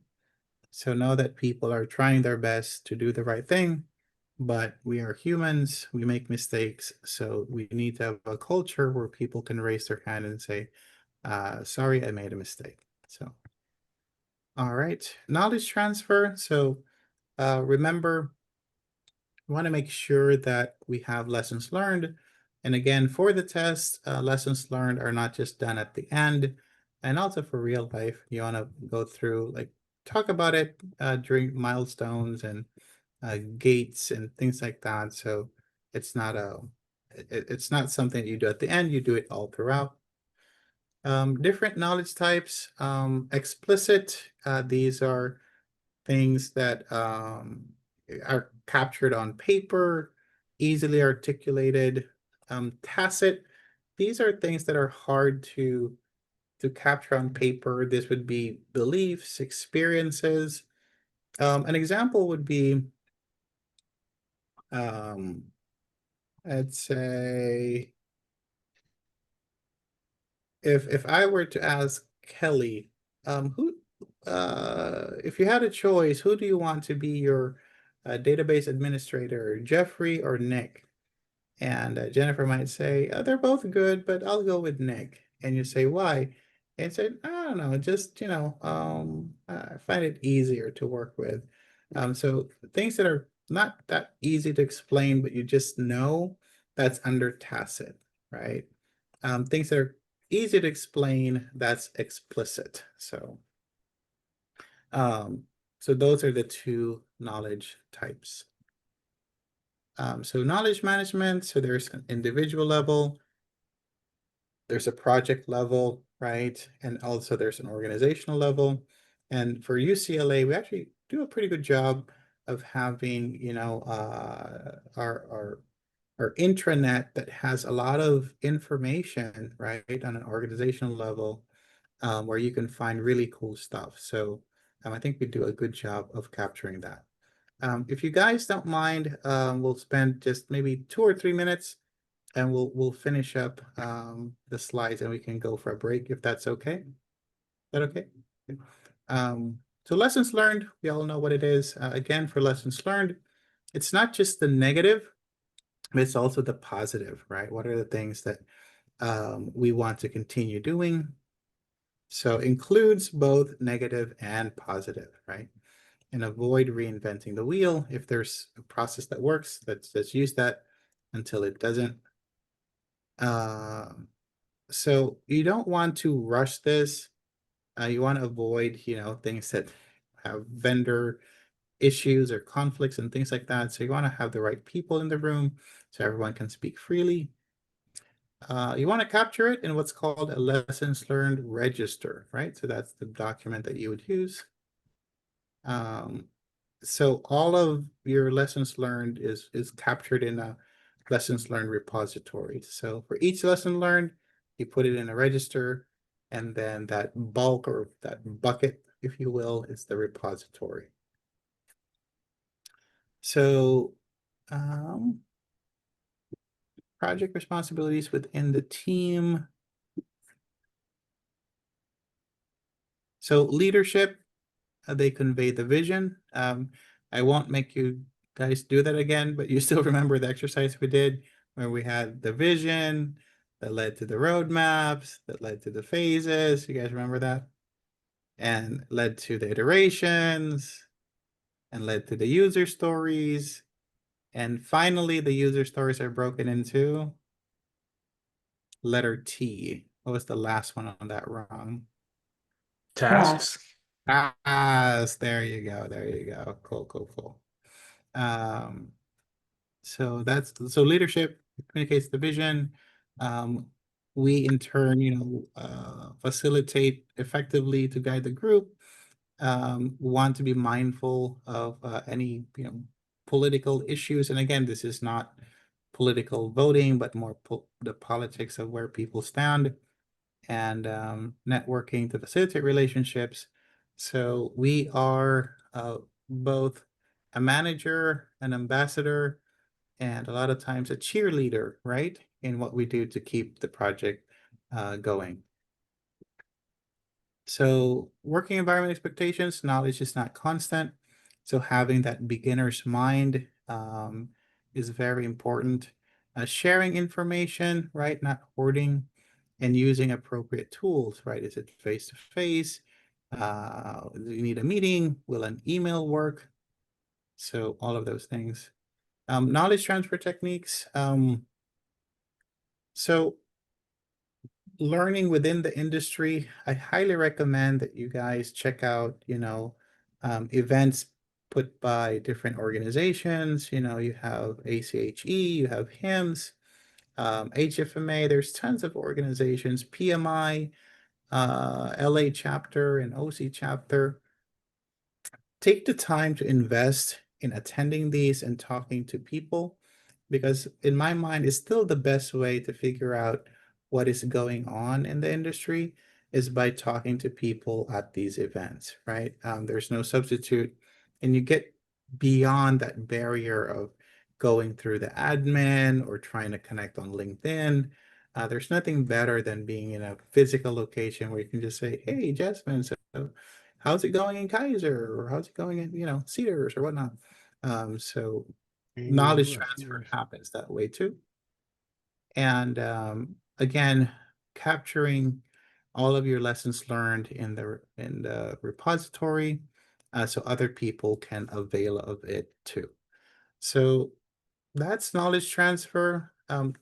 So know that people are trying their best to do the right thing, but we are humans, we make mistakes. So we need to have a culture where people can raise their hand and say, sorry, I made a mistake. So, all right, knowledge transfer. So remember, we want to make sure that we have lessons learned. And again, for the test, lessons learned are not just done at the end. And also for real life, you want to go through, like, talk about it during milestones and gates and things like that. So it's not it's not something you do at the end, you do it all throughout. Different knowledge types, explicit, these are things that are captured on paper, easily articulated. Tacit, these are things that are hard to capture on paper. This would be beliefs, experiences. An example would be, let's say, if I were to ask Kelly, who, if you had a choice, who do you want to be your database administrator, Jeffrey or Nick? And Jennifer might say, they're both good, but I'll go with Nick. And you say, why? And say, I don't know, just, you know, I find it easier to work with. So things that are not that easy to explain, but you just know, that's under tacit, right? Things that are easy to explain, that's explicit. So those are the two knowledge types. So knowledge management, so there's an individual level, there's a project level, right? And also there's an organizational level. And for UCLA, we actually do a pretty good job of having, you know, our intranet that has a lot of information, right, on an organizational level, where you can find really cool stuff. So I think we do a good job of capturing that. If you guys don't mind, we'll spend just maybe 2 or 3 minutes and we'll finish up the slides and we can go for a break if that's okay. Is that okay? So lessons learned, we all know what it is. Again, for lessons learned, it's not just the negative, but it's also the positive, right? What are the things that we want to continue doing? So includes both negative and positive, right? And avoid reinventing the wheel. If there's a process that works, let's use that until it doesn't. So you don't want to rush this. You want to avoid, things that have vendor issues or conflicts and things like that. So you want to have the right people in the room so everyone can speak freely. You want to capture it in what's called a lessons learned register, right? So that's the document that you would use. So all of your lessons learned is captured in a lessons learned repository. So for each lesson learned, you put it in a register, and then that bulk or that bucket, if you will, is the repository. So project responsibilities within the team. So leadership, they convey the vision. I won't make you guys do that again, but you still remember the exercise we did where we had the vision that led to the roadmaps, that led to the phases. You guys remember that? And led to the iterations and led to the user stories. And finally, the user stories are broken into letter T. What was the last one on that wrong? Tasks. Tasks. There you go. There you go. Cool, cool, cool. So leadership communicates the vision. We in turn, facilitate effectively to guide the group. Want to be mindful of any, political issues. And again, this is not political voting, but more the politics of where people stand and networking to facilitate relationships. So we are both a manager, an ambassador, and a lot of times a cheerleader, right, in what we do to keep the project going. So working environment expectations, knowledge is not constant. So having that beginner's mind is very important. Sharing information, right, not hoarding, and using appropriate tools, right? Is it face-to-face? Do you need a meeting? Will an email work? So all of those things. Knowledge transfer techniques. So learning within the industry, I highly recommend that you guys check out, events put by different organizations. You have ACHE, you have HIMSS, HFMA, there's tons of organizations, PMI, LA chapter and OC chapter. Take the time to invest in attending these and talking to people, because in my mind, it's still the best way to figure out what is going on in the industry is by talking to people at these events, right? There's no substitute, and you get beyond that barrier of going through the admin or trying to connect on LinkedIn. There's nothing better than being in a physical location where you can just say, "Hey, Jasmine, so how's it going in Kaiser, or how's it going in, Cedars or whatnot?" So knowledge transfer happens that way too. And again, capturing all of your lessons learned in the repository, so other people can avail of it too. So that's knowledge transfer.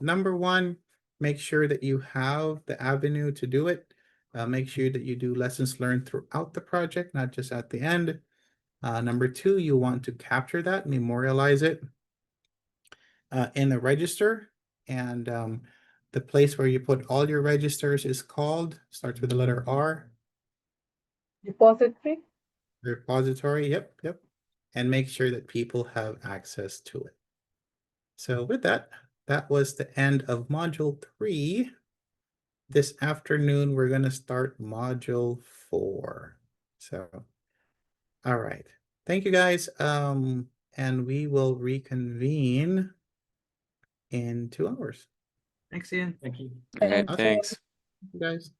Number one, make sure that you have the avenue to do it. Make sure that you do lessons learned throughout the project, not just at the end. Number two, you want to capture that, memorialize it in the register. And the place where you put all your registers is called, starts with the letter R. Repository? Repository, yep. And make sure that people have access to it. So with that, that was the end of module 3. This afternoon, we're going to start module 4. So, all right. Thank you, guys. And we will reconvene in 2 hours. Thanks, Ian. Thank you. All right, Thanks. thanks. Guys.